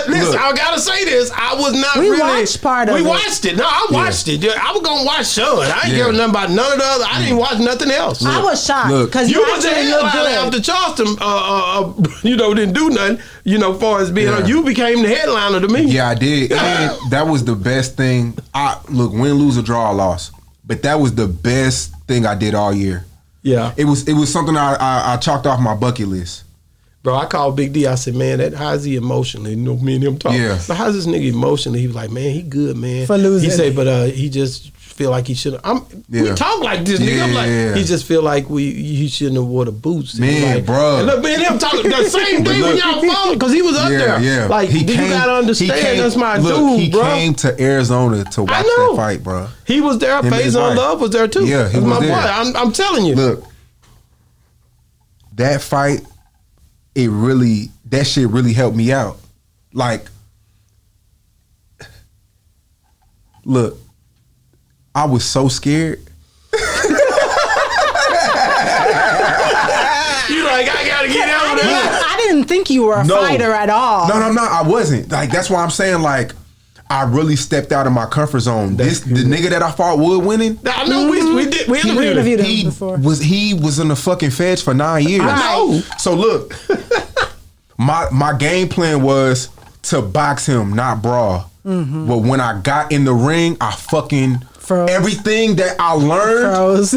with you, I gotta say this. I was not we watched part of it. We watched it. No, I watched it. I was gonna watch Shawn. I ain't giving nothing about none of the other. I didn't watch nothing else. I was shocked because you was actually looked good after Charleston. Didn't do nothing. Far as being, you became the headliner to me. Yeah, I did. And that was the best thing. Look, win, lose, or draw, loss. But that was the best thing I did all year. Yeah. It was something I chalked off my bucket list. Bro, I called Big D. I said, man, how's he emotionally? Me and him talking. Yeah. But how's this nigga emotionally? He was like, man, he good, man. For losing. He said, but he just feel like he shouldn't. We talk like this, nigga. I'm like, he just feel like he shouldn't have wore the boots. Man, bro. And look, me and him talking the same day when y'all fought, because he was up there. Yeah. Like, you gotta understand, that's my dude, bro. He came to Arizona to watch that fight, bro. He was there. Phase on Love was there too. Yeah, he was my there. Boy. I'm telling you. Look, that fight, that shit really helped me out. Like, look, I was so scared. You like, I gotta get out of there. I didn't think you were a fighter at all. No, I wasn't. Like, that's why I'm saying, like, I really stepped out of my comfort zone. The nigga that I fought Wood winning. I know we interviewed him before. He was in the fucking feds for 9 years. I know. So look, my game plan was to box him, not brawl. Mm-hmm. But when I got in the ring, I fucking froze. Everything that I learned,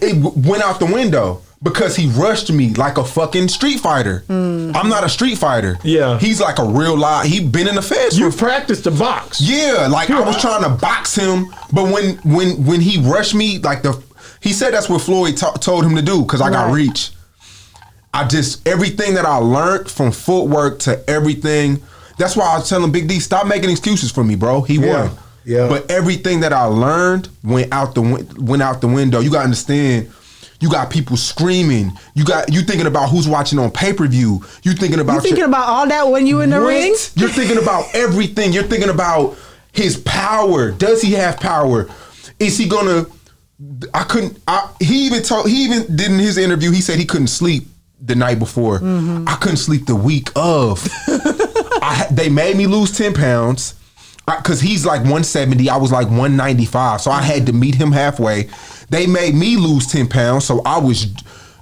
it went out the window. Because he rushed me like a fucking street fighter. I'm not a street fighter. Yeah. He's like a real live. He been in the feds. You practiced the box. Yeah, like I was trying to box him, but when he rushed me, like he said that's what Floyd told him to do because I got reach. Everything that I learned from footwork to everything. That's why I was telling Big D, stop making excuses for me, bro. He won. Yeah. But everything that I learned went out the window. You gotta understand. You got people screaming. You thinking about who's watching on pay-per-view. You thinking about all that when you in the ring? You're thinking about everything. You're thinking about his power. Does he have power? Is he gonna? He even did in his interview. He said he couldn't sleep the night before. Mm-hmm. I couldn't sleep the week of. They made me lose 10 pounds because he's like 170. I was like 195, so I had to meet him halfway. They made me lose 10 pounds, so I was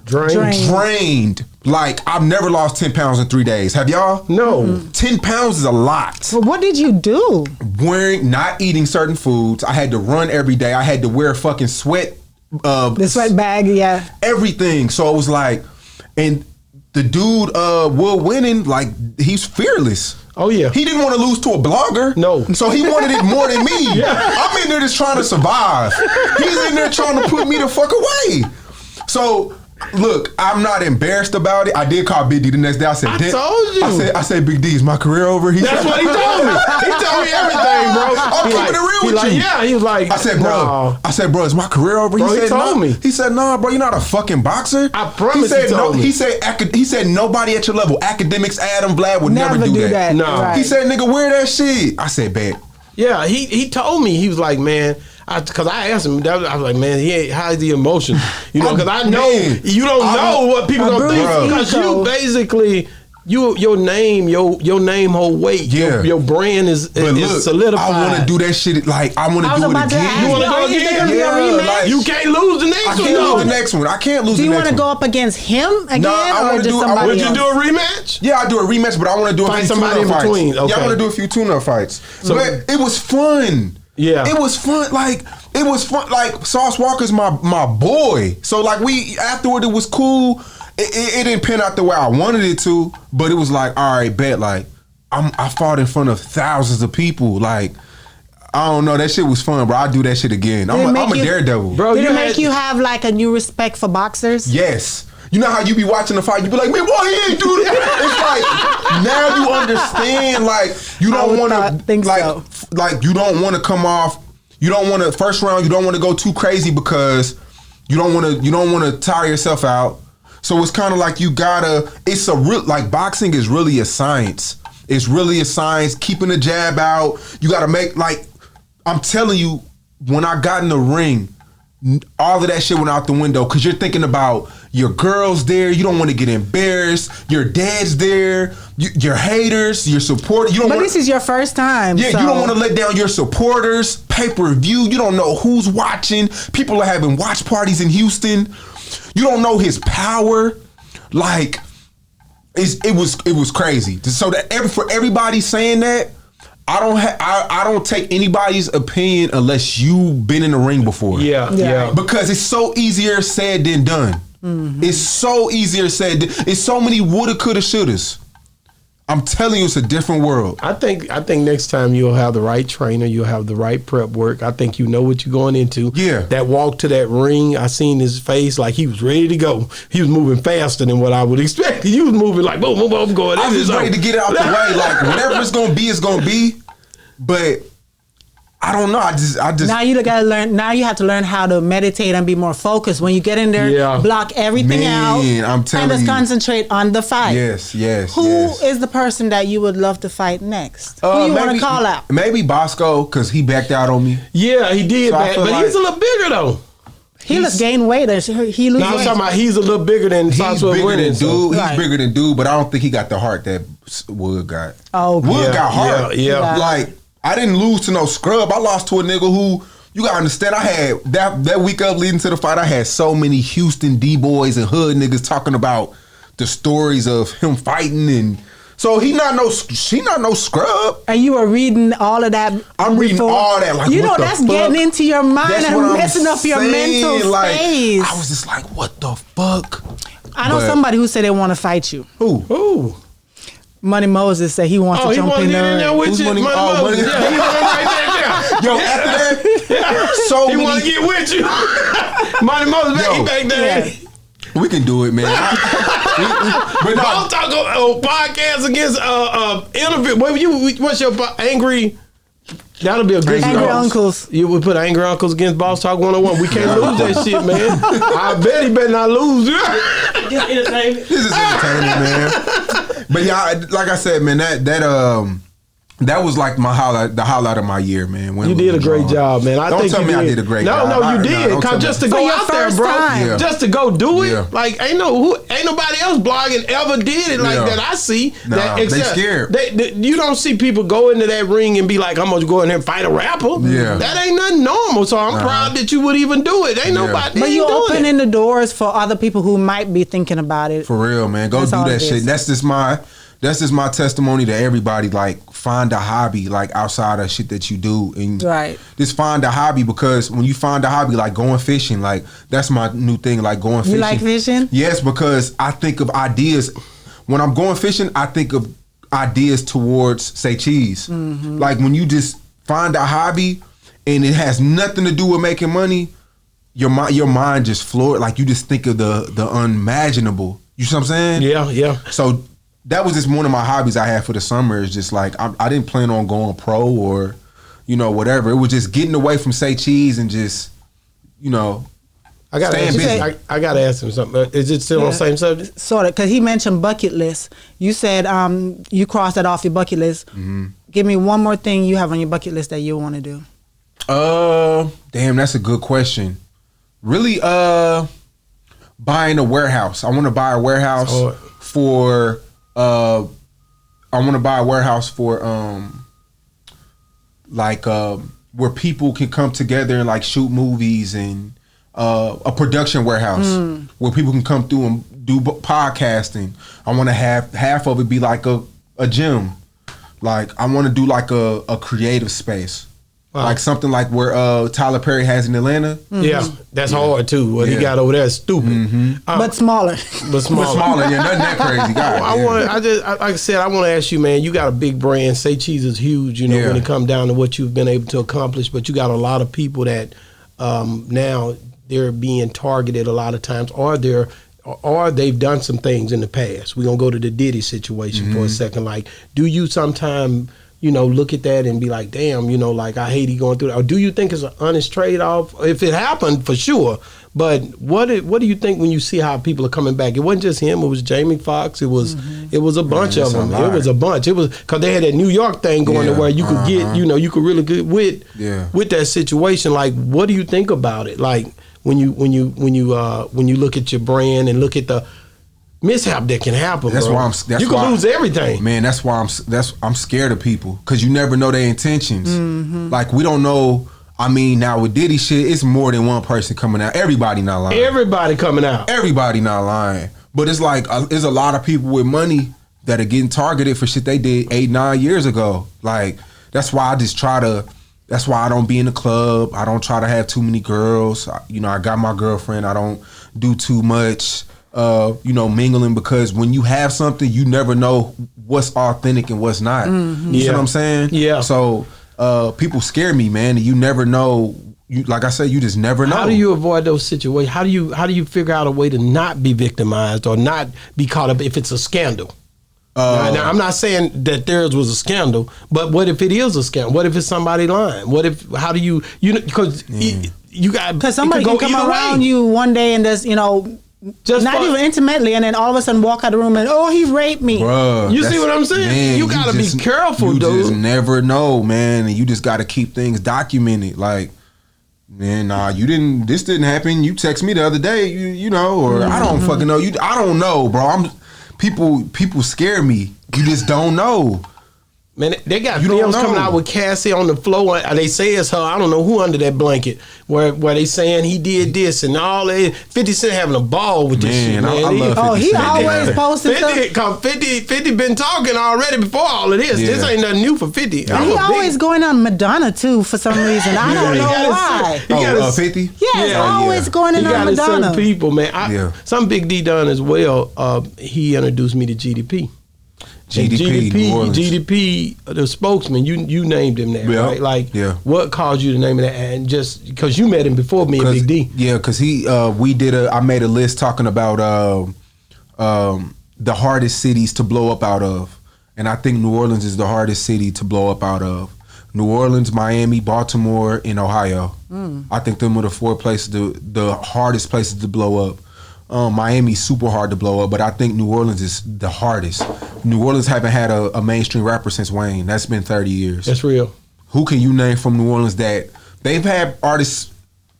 drained. Like, I've never lost 10 pounds in 3 days. Have y'all? No. Mm-hmm. 10 pounds is a lot. Well, what did you do? Not eating certain foods. I had to run every day. I had to wear a fucking sweat. The sweat bag, yeah. Everything. So it was like, and the dude, Will winning, like, he's fearless. Oh, yeah. He didn't want to lose to a blogger. No. So he wanted it more than me. Yeah. I'm in there just trying to survive. He's in there trying to put me the fuck away. So, look, I'm not embarrassed about it. I did call Big D the next day. I said, I told you. I said, Big D, is my career over? That's what he told me. He told me everything, bro. I'm keeping it real with you. Yeah, he was like, I said, bro, is my career over? Bro, he told me. He said, nah, bro, you're not a fucking boxer. I promise he told me. He said nobody at your level, academics, Adam, Vlad would never do that. No. Right. He said, nigga, wear that shit. I said, bet. Yeah, he told me. He was like, man, because I asked him, I was like, man, how's the emotion? You know, because I know you don't know what people gonna think. Because you basically, your name hold weight. Yeah. Your brand is solidified. I want to do that shit. Like, I want to do it again. You want to go again? Yeah, like, you can't lose the next one. I can't lose the next one. I can't lose the next one. Do you want to go up against him again? No, I or just somebody Would else? you do a rematch? Yeah, I do a rematch, but I want to do a few somebody in tune-up between. fights. Okay. Yeah, I want to do a few tune-up fights. So, but it was fun. Yeah, it was fun. Like, it was fun. Like, Sauce Walker's my boy. So like, afterward it was cool. It didn't pan out the way I wanted it to, but it was like, all right, bet. Like, I fought in front of thousands of people. Like, I don't know, that shit was fun, bro. I'll do that shit again. I'm a daredevil, bro. Did it make you have like a new respect for boxers? Yes. You know how you be watching the fight, you be like, man, why he ain't do that? It's like, now you understand, like, you don't want to, like, you don't want to come off, you don't want to, first round, you don't want to go too crazy because you don't want to tire yourself out. So it's kind of like it's a real, like, boxing is really a science. It's really a science, keeping the jab out. You got to make, like, I'm telling you, when I got in the ring, all of that shit went out the window because you're thinking about your girl's there. You don't want to get embarrassed. Your dad's there. Your haters, your supporters. But this is your first time. Yeah, so. You don't want to let down your supporters. Pay-per-view. You don't know who's watching. People are having watch parties in Houston. You don't know his power. Like, it was crazy. So that for everybody saying that, I don't take anybody's opinion unless you've been in the ring before. Yeah. Because it's so easier said than done. Mm-hmm. It's so easier said. It's so many woulda, coulda, shouldas. I'm telling you, it's a different world. I think next time you'll have the right trainer, you'll have the right prep work. I think you know what you're going into. Yeah. That walk to that ring, I seen his face like he was ready to go. He was moving faster than what I would expect. He was moving like boom, boom, boom, going. I was ready to get out the way. Like, whatever it's gonna be. But I don't know. I just now you gotta learn. Now you have to learn how to meditate and be more focused. When you get in there, block everything out. I'm telling and just concentrate on the fight. Yes. Who is the person that you would love to fight next? Who you want to call out? Maybe Bosco, because he backed out on me. Yeah, he did, so but he's a little bigger though. He looks gain weight. He loses weight. I'm talking about he's a little bigger than He's bigger than dude. Right. He's bigger than dude, but I don't think he got the heart that Wood got. Oh, okay. Wood got heart. Yeah. Like, I didn't lose to no scrub. I lost to a nigga who, you gotta understand, I had that week up leading to the fight, I had so many Houston D-boys and hood niggas talking about the stories of him fighting, and so she not no scrub. And you were reading all of that. I'm reading all that. Like, you know, what the that's fuck? getting into your mind That's and what I'm messing up your saying. mental Like, space. I was just like, what the fuck? I know But- somebody who said they want to fight you. Who? Ooh. Money Moses said he wants to He jump want to in get in there there. with Who's you. Money- Money oh, Moses. Money- Yeah, he want right there. Yo, after that, so He want to many. get with you. Money Moses, Yo. he back there. Yeah. We can do it, man. But I'll no, talk on podcast against interview. What's your angry? That'll be a good Angry start. Uncles. You would put Angry Uncles against Boss Talk 101. We can't lose that shit, man. I bet he better not lose. Just entertainment. this is entertaining, man. But yeah, like I said, man, that was like the highlight of my year, man. When You we did a was great drawing. job, man. Don't think tell you me did. I did a great job. No, you did. don't tell Just to me. go For your out there, first bro. time. Yeah. Just to go do it. Yeah. Like ain't nobody else blogging ever did it like Yeah. that. I see. Nah, that, they except scared. You don't see people go into that ring and be like, I'm gonna go in there and fight a rapper. Yeah. That ain't nothing normal. So I'm proud that you would even do it. Ain't Yeah. nobody. But ain't you're doing opening it. the doors for other people who might be thinking about it. For real, man. Go That's do all that it shit. is. That's just my testimony to everybody. Like, find a hobby, like, outside of shit that you do. And Right. just find a hobby, because when you find a hobby, like going fishing, like, that's my new thing, like going fishing. You like fishing? Yes, because I think of ideas. When I'm going fishing, I think of ideas towards, say, cheese. Mm-hmm. Like, when you just find a hobby and it has nothing to do with making money, your mind just floored. Like, you just think of the unimaginable. You see what I'm saying? Yeah. So that was just one of my hobbies I had for the summer. Is just like I didn't plan on going pro or, whatever. It was just getting away from say cheese and just, I gotta staying ask busy. you, I gotta ask him something. Is it still on the same subject? Sort of, because he mentioned bucket list. You said you crossed that off your bucket list. Mm-hmm. Give me one more thing you have on your bucket list that you want to do. Damn, that's a good question. Really, buying a warehouse. I want to buy a warehouse for. I want to buy a warehouse for where people can come together and like shoot movies, and a production warehouse where people can come through and do podcasting. I want to have half of it be like a gym. Like, I want to do like a creative space. Wow. Like something like where Tyler Perry has in Atlanta. Yeah, that's hard too. What he Yeah. got over there is stupid. But smaller. But But smaller. smaller, yeah, nothing that crazy. God, Like I said, I want to ask you, man. You got a big brand. Say Cheese is huge. When Yeah. it comes down to what you've been able to accomplish. But you got a lot of people that now they're being targeted a lot of times, or they've done some things in the past. We're gonna go to the Diddy situation for a second. Like, do you sometime look at that and be like, damn, like, I hate he going through that? Or do you think it's an honest trade-off? If it happened, for sure. But what do you think when you see how people are coming back? It wasn't just him. It was Jamie Foxx. It was a bunch of them. It was a bunch. It was because they had that New York thing going to where you could get, you could really get with that situation. Like, what do you think about it? Like, when you look at your brand and look at the mishap that can happen, That's bro. why you can lose everything. Man, that's why I'm scared of people, because you never know their intentions. Like, we don't know. I mean, now with Diddy shit, it's more than one person coming out. Everybody not lying. Everybody coming out. Everybody not lying. But it's like there's a lot of people with money that are getting targeted for shit they did 8-9 years ago. Like, that's why that's why I don't be in the club. I don't try to have too many girls. I got my girlfriend. I don't do too much mingling, because when you have something, you never know what's authentic and what's not. You see what I'm saying? Yeah. So people scare me, man, and you never know. Like I said, you just never know. How do you avoid those situations? How do you figure out a way to not be victimized or not be caught up if it's a scandal? Now, I'm not saying that theirs was a scandal, but what if it is a scandal? What if it's somebody lying? What if? How do you because you got, Because somebody can come around you one day and just Just not even intimately, and then all of a sudden walk out the room and, he raped me. Bruh, You see what I'm saying? Man, You gotta be careful, you dude. You just never know, man, and you just got to keep things documented. Like, man, this didn't happen. You text me the other day, or I don't fucking know. I don't know, bro. People scare me. You just don't know. Man, they got You don't films coming know. out with Cassie on the floor. They say it's her. I don't know who under that blanket. Where they saying he did this and all that. 50 Cent having a ball with this shit, man. I love 50 Oh, he Cent, always man. posted stuff. 50 been talking already before all of this. Yeah. This ain't nothing new for 50. He always going on Madonna too for some reason. I don't know why. He got 50? Yeah, it's Yeah. always going He in on got his certain Madonna. people, man. Yeah. Some Big D done as well. He introduced me to GDP. And New Orleans. GDP, the spokesman, you named him that, Yeah. right? Like, Yeah. what caused you to name that? And just because you met him before me and Big D. Yeah, because I made a list talking about the hardest cities to blow up out of. And I think New Orleans is the hardest city to blow up out of. New Orleans, Miami, Baltimore, and Ohio. I think them are the 4 places, the hardest places to blow up. Miami's super hard to blow up, but I think New Orleans is the hardest. New Orleans haven't had a mainstream rapper since Wayne. That's been 30 years. That's real. Who can you name from New Orleans that they've had artists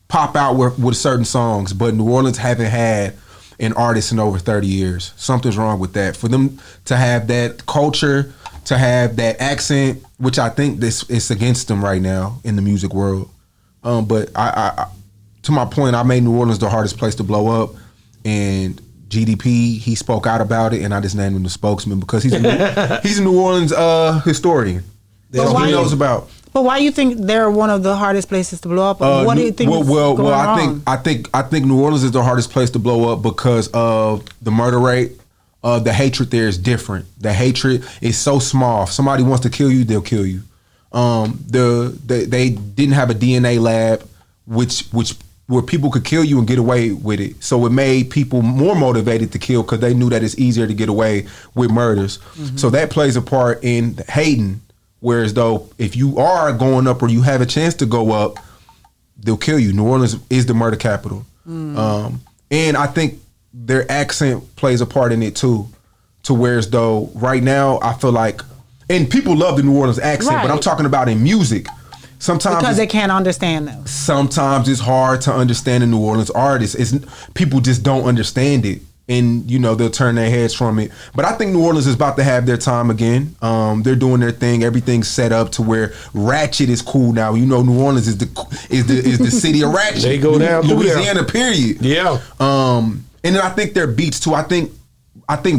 pop out with certain songs, but New Orleans haven't had an artist in over 30 years? Something's wrong with that. For them to have that culture, to have that accent, which I think it's against them right now in the music world. But I to my point, I made New Orleans the hardest place to blow up. And GDP, he spoke out about it, and I just named him the spokesman because he's a New Orleans historian. That's what he knows about. But why you think they're one of the hardest places to blow up? What do you think is going wrong? I think New Orleans is the hardest place to blow up because of the murder rate. The hatred there is different. The hatred is so small. If somebody wants to kill you, they'll kill you. They didn't have a DNA lab, which where people could kill you and get away with it. So it made people more motivated to kill because they knew that it's easier to get away with murders. Mm-hmm. So that plays a part in hating. Whereas though, if you are going up or you have a chance to go up, they'll kill you. New Orleans is the murder capital. And I think their accent plays a part in it too. To whereas though, right now, I feel like, and people love the New Orleans accent, but I'm talking about in music. Sometimes because they can't understand them. Sometimes it's hard to understand a New Orleans artist. People just don't understand it, and they'll turn their heads from it. But I think New Orleans is about to have their time again. They're doing their thing. Everything's set up to where ratchet is cool now. New Orleans is the city of ratchet. They go down through Louisiana, period. Yeah. And then I think their beats too. I think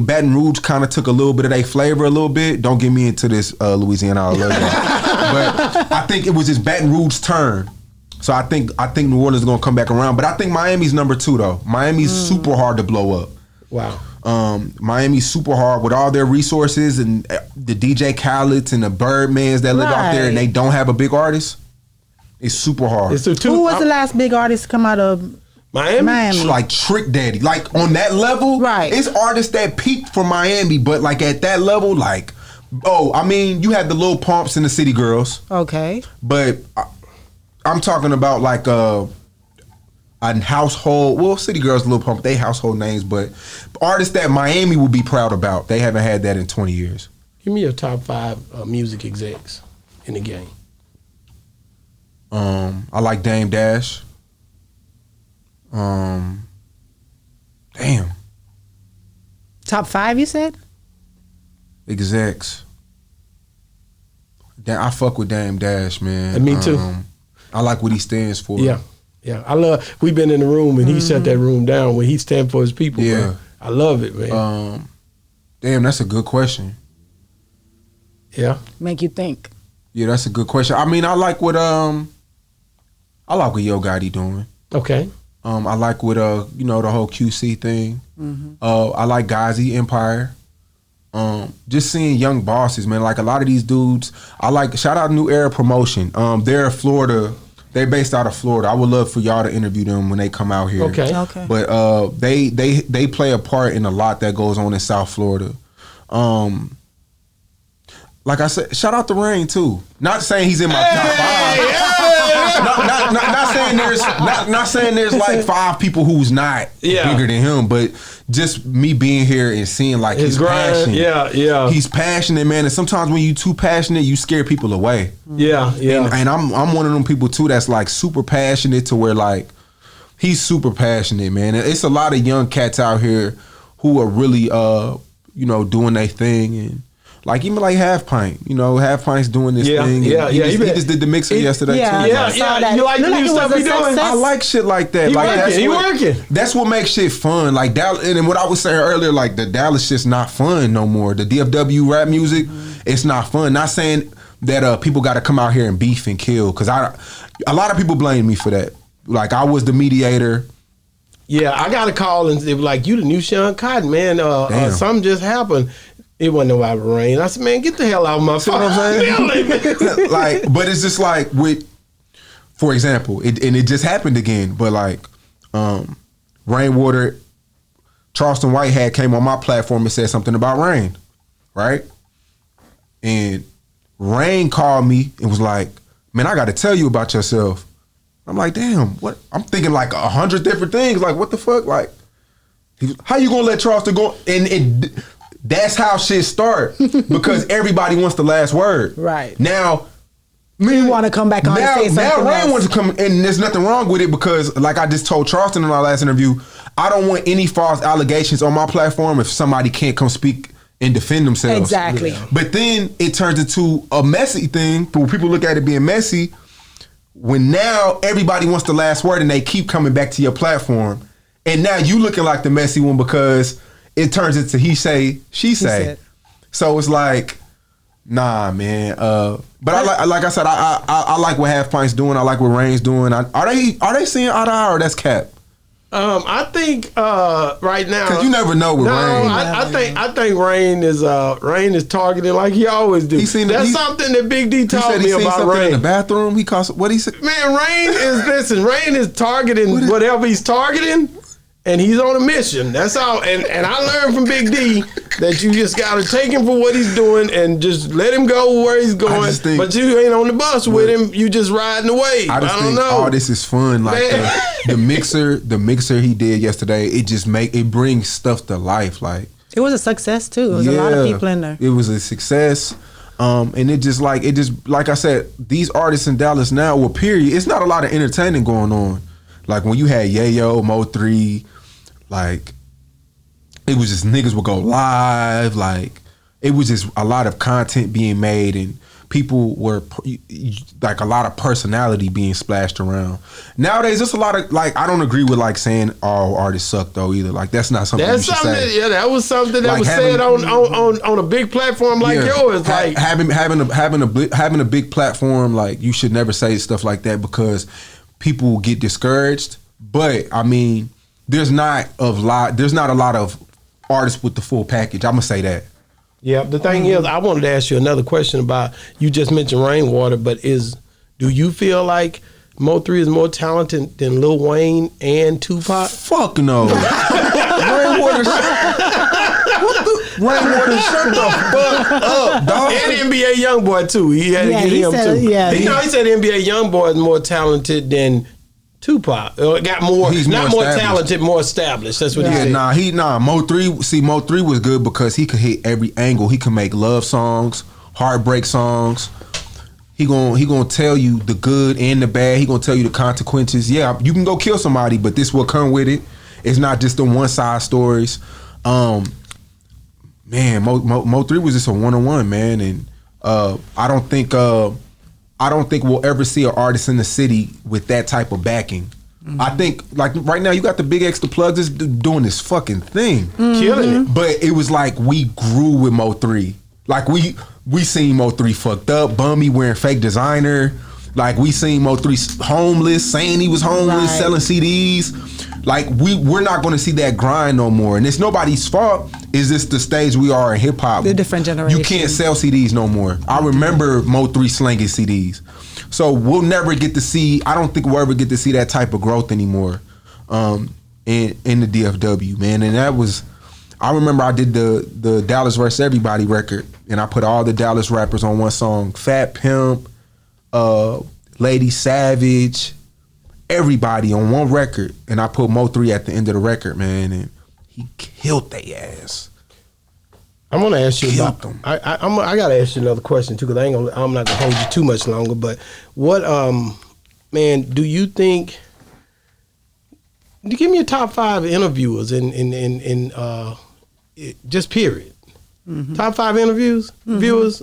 Baton Rouge kind of took a little bit of their flavor a little bit. Don't get me into this Louisiana. I love you. But I think it was just Baton Rouge's turn. So I think New Orleans is going to come back around. But I think Miami's number 2 though. Miami's super hard to blow up. Wow. Miami's super hard with all their resources and the DJ Khaled's and the Birdmans that live out there and they don't have a big artist. It's super hard. Who was the last big artist to come out of Miami? Like Trick Daddy. Like on that level, right? It's artists that peaked from Miami, but like at that level, like, you had the Lil Pumps and the City Girls. Okay. But I'm talking about like a household. Well, City Girls, Lil Pump, they household names, but artists that Miami would be proud about. They haven't had that in 20 years. Give me your top 5 music execs in the game. I like Dame Dash. Damn. Top 5, you said? Execs. I fuck with Dame Dash, man. And me too. I like what he stands for. Yeah. I love. We've been in the room and he shut that room down when he stand for his people. Yeah. Bro. I love it, man. Damn, that's a good question. Yeah. Make you think. Yeah, that's a good question. I mean, I like what Yo Gotti doing. Okay. I like what the whole QC thing. Mm-hmm. I like Ghazi Empire. Just seeing young bosses, man. Like a lot of these dudes, shout out New Era Promotion. They're Florida. They're based out of Florida. I would love for y'all to interview them when they come out here. Okay. But they play a part in a lot that goes on in South Florida. Like I said, shout out to Rain too. Not saying he's in my top 5. Not saying there's like 5 people who's not bigger than him, but just me being here and seeing like his passion. Yeah. He's passionate, man. And sometimes when you too passionate, you scare people away. Yeah. And I'm one of them people too that's like super passionate to where like he's super passionate, man. And it's a lot of young cats out here who are really doing their thing. And Like even like Half Pint, you know, Half Pint's doing this thing. He just did the mixer yesterday too. Yeah. You like the new stuff he doing? I like shit like that. He working. That's what makes shit fun. Like Dallas, and what I was saying earlier, like the Dallas shit's not fun no more. The DFW rap music, it's not fun. Not saying that people got to come out here and beef and kill, because a lot of people blame me for that. Like I was the mediator. Yeah, I got a call and they were like, "You the new Sean Cotton, man? Something just happened." It wasn't about rain. I said, "Man, get the hell out of my phone." Like, but it's just like with, for example, it just happened again. But like, Rainwater, Charleston White came on my platform and said something about Rain, right? And Rain called me and was like, "Man, I got to tell you about yourself." I'm like, "Damn, what?" I'm thinking like 100 different things. Like, what the fuck? Like, how you gonna let Charleston go? And that's how shit start, because everybody wants the last word. Right. Now, you want to come back on and say something Now Rain else. wants to come, and there's nothing wrong with it, because like I just told Charleston in our last interview, I don't want any false allegations on my platform if somebody can't come speak and defend themselves. Exactly. Yeah. But then it turns into a messy thing, but people look at it being messy, when now everybody wants the last word and they keep coming back to your platform. And now you looking like the messy one, because it turns into he say, she say. So it's like, nah, man. But I like I said, I like what Half Pint's doing. I like what Rain's doing. Are they seeing eye to eye, or that's cap? I think right now, because you never know with Rain. I think Rain is targeting like he always do. That's something that Big D told me about Rain. In the bathroom, what he said? Man, Rain is targeting whatever he's targeting, and he's on a mission. That's all. And I learned from Big D that you just gotta take him for what he's doing and just let him go where he's going. But you ain't on the bus with him. You just riding the wave. I don't know. All this is fun. Like the mixer he did yesterday, it brings stuff to life. Like it was a success too. It was a lot of people in there. It was a success. And it just like I said, these artists in Dallas now, well, period, it's not a lot of entertaining going on. Like when you had Yayo, MO3, like it was just niggas would go live. Like it was just a lot of content being made, and people were like a lot of personality being splashed around. Nowadays, it's a lot of like, I don't agree with like saying all artists suck though either. Like that's not something you should say. Yeah, that was something that was said on a big platform like yours. Like having a big platform, like you should never say stuff like that, because people get discouraged. But I mean, there's not a lot of artists with the full package. I'm gonna say that. Yeah. The thing is, I wanted to ask you another question about, you just mentioned Rainwater, but do you feel like MO3 is more talented than Lil Wayne and Tupac? Fuck no. Rainwater, shut the fuck up, dog. And NBA Youngboy too. He had to get him too. Yeah, he said NBA Youngboy is more talented than Tupac. Got more, he's not more more talented, more established. That's what he said. MO3 was good because he could hit every angle. He could make love songs, heartbreak songs. He gonna tell you the good and the bad. He gonna tell you the consequences. Yeah, you can go kill somebody, but this will come with it. It's not just the one side stories. Man, Mo3 was just a one-on-one, man, and I don't think we'll ever see an artist in the city with that type of backing. Mm-hmm. I think like right now you got the Big X, the Plugs is doing this fucking thing, killing it. But it was like we grew with Mo3. Like we seen Mo3 fucked up, bummy, wearing fake designer. Like we seen Mo3 homeless, saying he was homeless, selling CDs. Like we're not going to see that grind no more, and it's nobody's fault. It's just the stage we are in hip hop. The different generation. You can't sell CDs no more. I remember Mo3 slanging CDs, so we'll never get to see. I don't think we'll ever get to see that type of growth anymore, in the DFW, man. And that was, I remember I did the Dallas vs. Everybody record, and I put all the Dallas rappers on one song: Fat Pimp, Lady Savage, everybody on one record, and I put Mo3 at the end of the record, man, and he killed their ass. I'm gonna ask you Killed about them. I gotta ask you another question too, because I'm not gonna hold you too much longer. But what man, do you think? Give me your top 5 interviewers in just period. Top 5 interviews, viewers.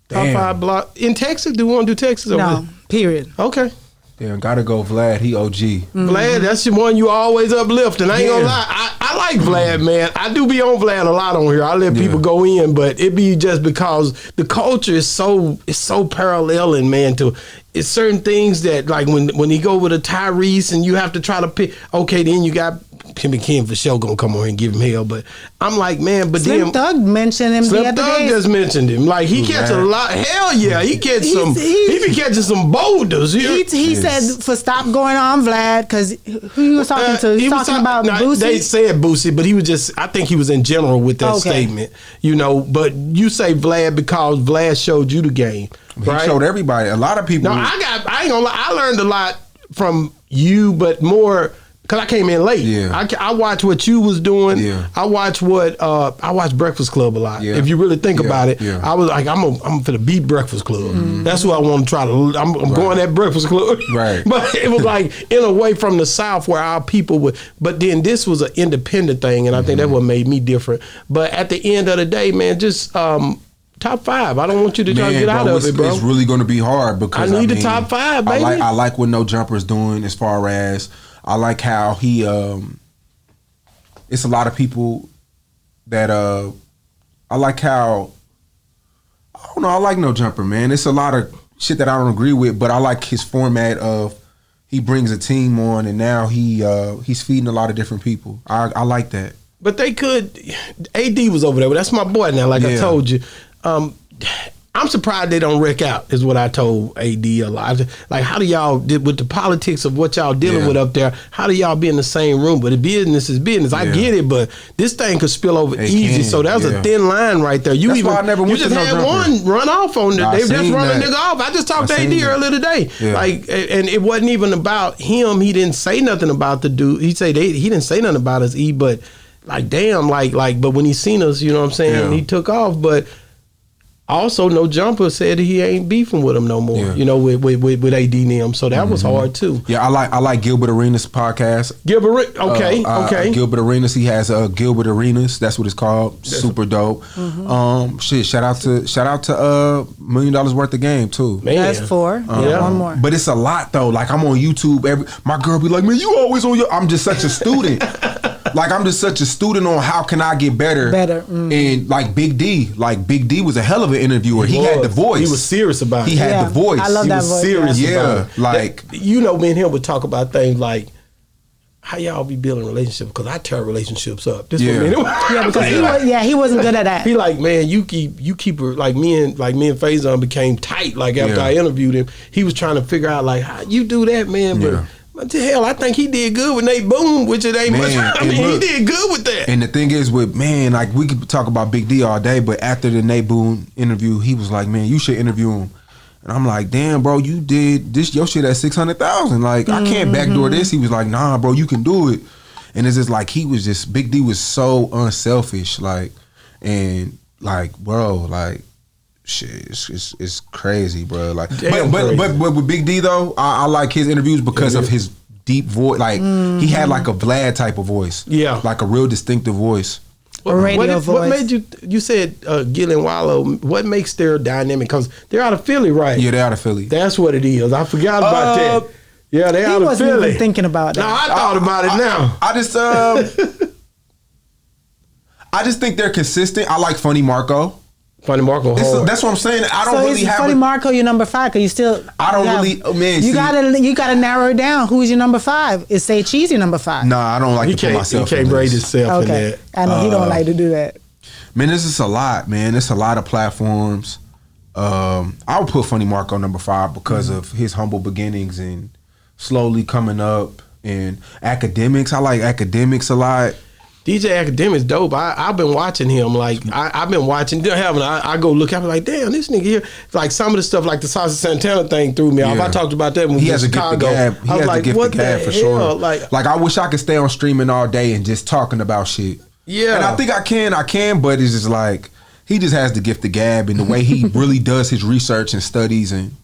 Top Damn. 5 blog in Texas. Do we want to do Texas? Or No, period. Okay. Damn, gotta go Vlad. He OG. Vlad, that's the one you always uplifting. I ain't gonna Yeah. lie. I like Vlad, man. I do be on Vlad a lot on here. I let people go in, but it be just because the culture is so paralleling, man, to it's certain things that like when he go with a Tyrese and you have to try to pick, okay, then you got him and Kim for sure gonna come on here and give him hell. But I'm like, man, but Slim then Thug mentioned him the Slim other Thug day. just mentioned him. Like he catch a lot. Hell yeah, he catch some. He be catching some boulders. He said for stop going on Vlad because who he was talking to? He was talking about Boosie. They said Boosie, but he was just. I think he was in general with that statement. You know, but you say Vlad because Vlad showed you the game. He showed everybody. A lot of people. No, I ain't gonna lie. I learned a lot from you, but more. Cause I came in late. Yeah. I watched what you was doing. Yeah. I watched I watched Breakfast Club a lot. Yeah. If you really think about it, Yeah. I was like, I'm finna beat Breakfast Club. That's what I want to try to. I'm going at Breakfast Club. Right. But it was like in a way from the South where our people would. But then this was an independent thing, and I think that's what made me different. But at the end of the day, man, just top 5. I don't want you to try to get out of it, bro. It's really going to be hard because I need the top 5, baby. I like what No Jumper's doing as far as I like how he. It's a lot of people that I like how. I don't know. I like No Jumper, man. It's a lot of shit that I don't agree with, but I like his format of he brings a team on, and now he's feeding a lot of different people. I like that. But they could. AD was over there. But that's my boy now. Like I told you, I'm surprised they don't wreck out. Is what I told AD a lot. Like, how do y'all with the politics of what y'all dealing with up there? How do y'all be in the same room? But the business is business. I get it, but this thing could spill over easy. So that was a thin line right there. That's why I never went just to No had Jumper. one run off on there. They just run a nigga off. I just talked to AD earlier today. Yeah. Like, and it wasn't even about him. He didn't say nothing about the dude. He didn't say nothing about us. But like, damn, like, but when he seen us, you know what I'm saying? He took off, but. Also, No Jumper said he ain't beefing with him no more. You know, with AD and them. So that was hard too. Yeah, I like Gilbert Arenas' podcast. Gilbert, okay. Gilbert Arenas, he has Gilbert Arenas. That's what it's called. Super dope. Shout out to $1 million worth of game too. Man. That's 4. One more. But it's a lot though. Like I'm on YouTube. My girl be like, man, you always on your. I'm just such a student. Like I'm just such a student on how can I get better. And like Big D was a hell of an interviewer. He had the voice. He was serious about it. He had the voice. I love that voice. Serious about it. Like you know, me and him would talk about things like how y'all be building relationships because I tear relationships up. This Yeah. Because he wasn't good at that. He like, man, you keep her like me and Faison became tight. Like after I interviewed him, he was trying to figure out like how you do that, man. But what the hell, I think he did good with Nate Boone, which it ain't much. I mean, he did good with that. And the thing is with, man, like we could talk about Big D all day, but after the Nate Boone interview, he was like, man, you should interview him. And I'm like, damn, bro, you did this, your shit at 600,000. Like, I can't backdoor this. He was like, nah, bro, you can do it. And it's just like, Big D was so unselfish. Like, and like, bro, like, shit, it's crazy, bro. Like, but with Big D though, I like his interviews because of his deep voice. Like, he had like a Vlad type of voice. Yeah. Like a real distinctive voice. What made you said Gil and Wallow, what makes their dynamic? Because they're out of Philly, right? Yeah, they're out of Philly. That's what it is. I forgot about that. Yeah, they're out of Philly. He wasn't even thinking about it. No, I thought about it now. I just think they're consistent. I like Funny Marco. Funny Marco, that's what I'm saying. I don't really have. Funny Marco, your number 5, because you still. I don't really. Man, you gotta narrow it down. Who's your number 5? Is Say Cheese your number 5? Nah, I don't like to put myself. He can't rate himself in that. I know he don't like to do that. Man, this is a lot, man. It's a lot of platforms. I would put Funny Marco number 5 because of his humble beginnings and slowly coming up. And Academics, I like Academics a lot. DJ Academic's dope. I've been watching him. Like I've been watching. I go look. I'm like, damn, this nigga here. Like some of the stuff, like the Saucy Santana thing, threw me off. I talked about that when we was in Chicago. He has a gift of gab for sure. Like I wish I could stay on streaming all day and just talking about shit. Yeah, and I think I can, but it's just like he just has the gift of gab and the way he really does his research and studies, and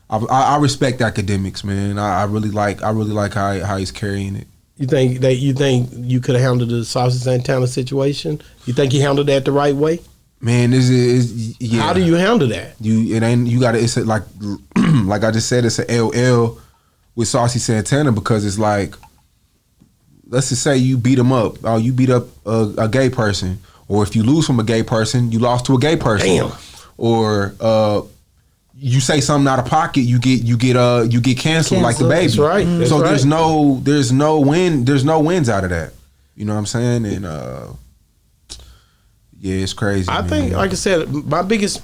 I respect Academics, man. I really like how he's carrying it. You think you could have handled the Saucy Santana situation? You think he handled that the right way? Man, this is yeah. How do you handle that? You gotta. It's like like I just said, it's an LL with Saucy Santana because it's like, let's just say you beat him up. Oh, you beat up a gay person, or if you lose from a gay person, you lost to a gay person. Damn. Or you say something out of pocket, you get canceled like the baby. That's right. That's so right. there's no wins out of that. You know what I'm saying? And yeah, it's crazy. I man. think, like I said, my biggest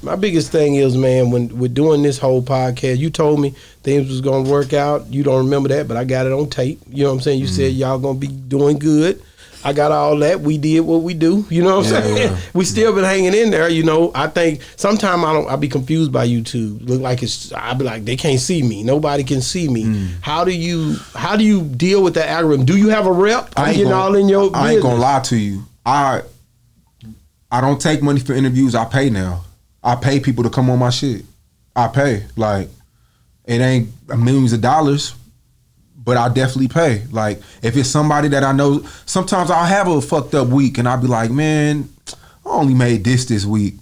thing is, man, when we're doing this whole podcast, you told me things was gonna work out. You don't remember that, but I got it on tape. You know what I'm saying? You said y'all gonna be doing good. I got all that. We did what we do. You know what I'm saying? Yeah. We still been hanging in there. You know, I think sometimes I'll be confused by YouTube. Look like I'll be like, they can't see me. Nobody can see me. How do you deal with that algorithm? Do you have a rep? I ain't gonna lie to you. I don't take money for interviews. I pay now. I pay people to come on my shit. I pay. Like, it ain't millions of dollars, but I definitely pay. Like, if it's somebody that I know, sometimes I'll have a fucked up week and I'll be like, man, I only made this week.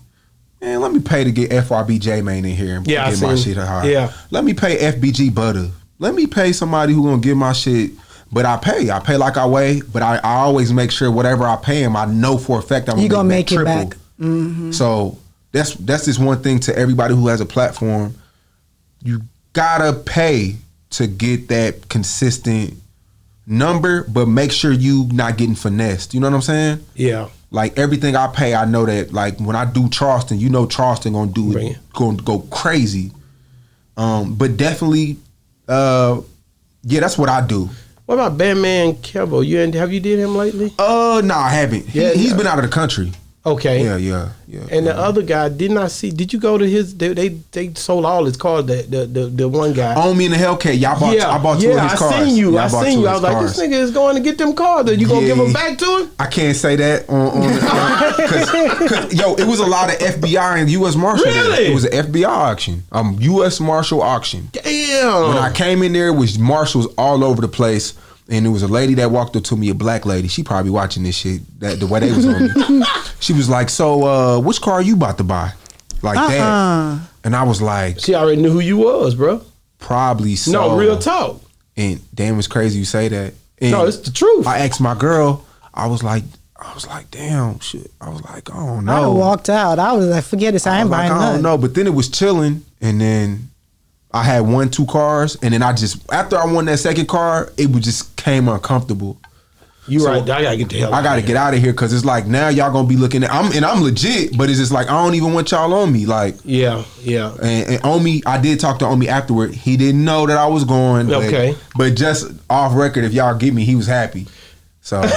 Man, let me pay to get FRB J-Man in here and get my shit high. Yeah. Let me pay FBG Butter. Let me pay somebody who gonna get my shit. But I pay like I weigh, but I always make sure whatever I pay him, I know for a fact I'm gonna make it back. Mm-hmm. So that's just one thing to everybody who has a platform. You gotta pay to get that consistent number, but make sure you not getting finessed. You know what I'm saying? Yeah. Like everything I pay, I know that like when I do Charleston, you know Charleston gonna do it, gonna go crazy. But definitely, yeah, that's what I do. What about Batman Kevo? Have you did him lately? No, I haven't. He's been out of the country. Okay. Yeah. And the other guy, didn't I see? Did you go to his? They sold all his cars. The one guy. On me in the Hellcat. I bought two of his cars. I seen you. I seen you. I was like, cars. this nigga is going to get them cars. Are you gonna give them back to him? I can't say that cause, yo, it was a lot of FBI and U.S. Marshal. Really? It was an FBI auction. U.S. Marshal auction. Damn. When I came in there, it was marshals all over the place. And there was a lady that walked up to me, a black lady. She probably watching this shit, the way they was on me. She was like, so which car are you about to buy? Like that. And I was like, she already knew who you was, bro. Probably so. No, real talk. And damn, it's crazy you say that. And no, it's the truth. I asked my girl, I was like, damn, shit. I was like, I don't know. I walked out. I was like, forget this. I ain't buying I don't know. But then it was chilling. And then I had 2 cars. And then after I won that second car, it just came uncomfortable. You right. I gotta get the hell out. I gotta get out of here because it's like now y'all gonna be looking at I'm legit, but it's just like I don't even want y'all on me. Like yeah. And Omi, I did talk to Omi afterward. He didn't know that I was going. Okay. But just off record, if y'all get me, he was happy. So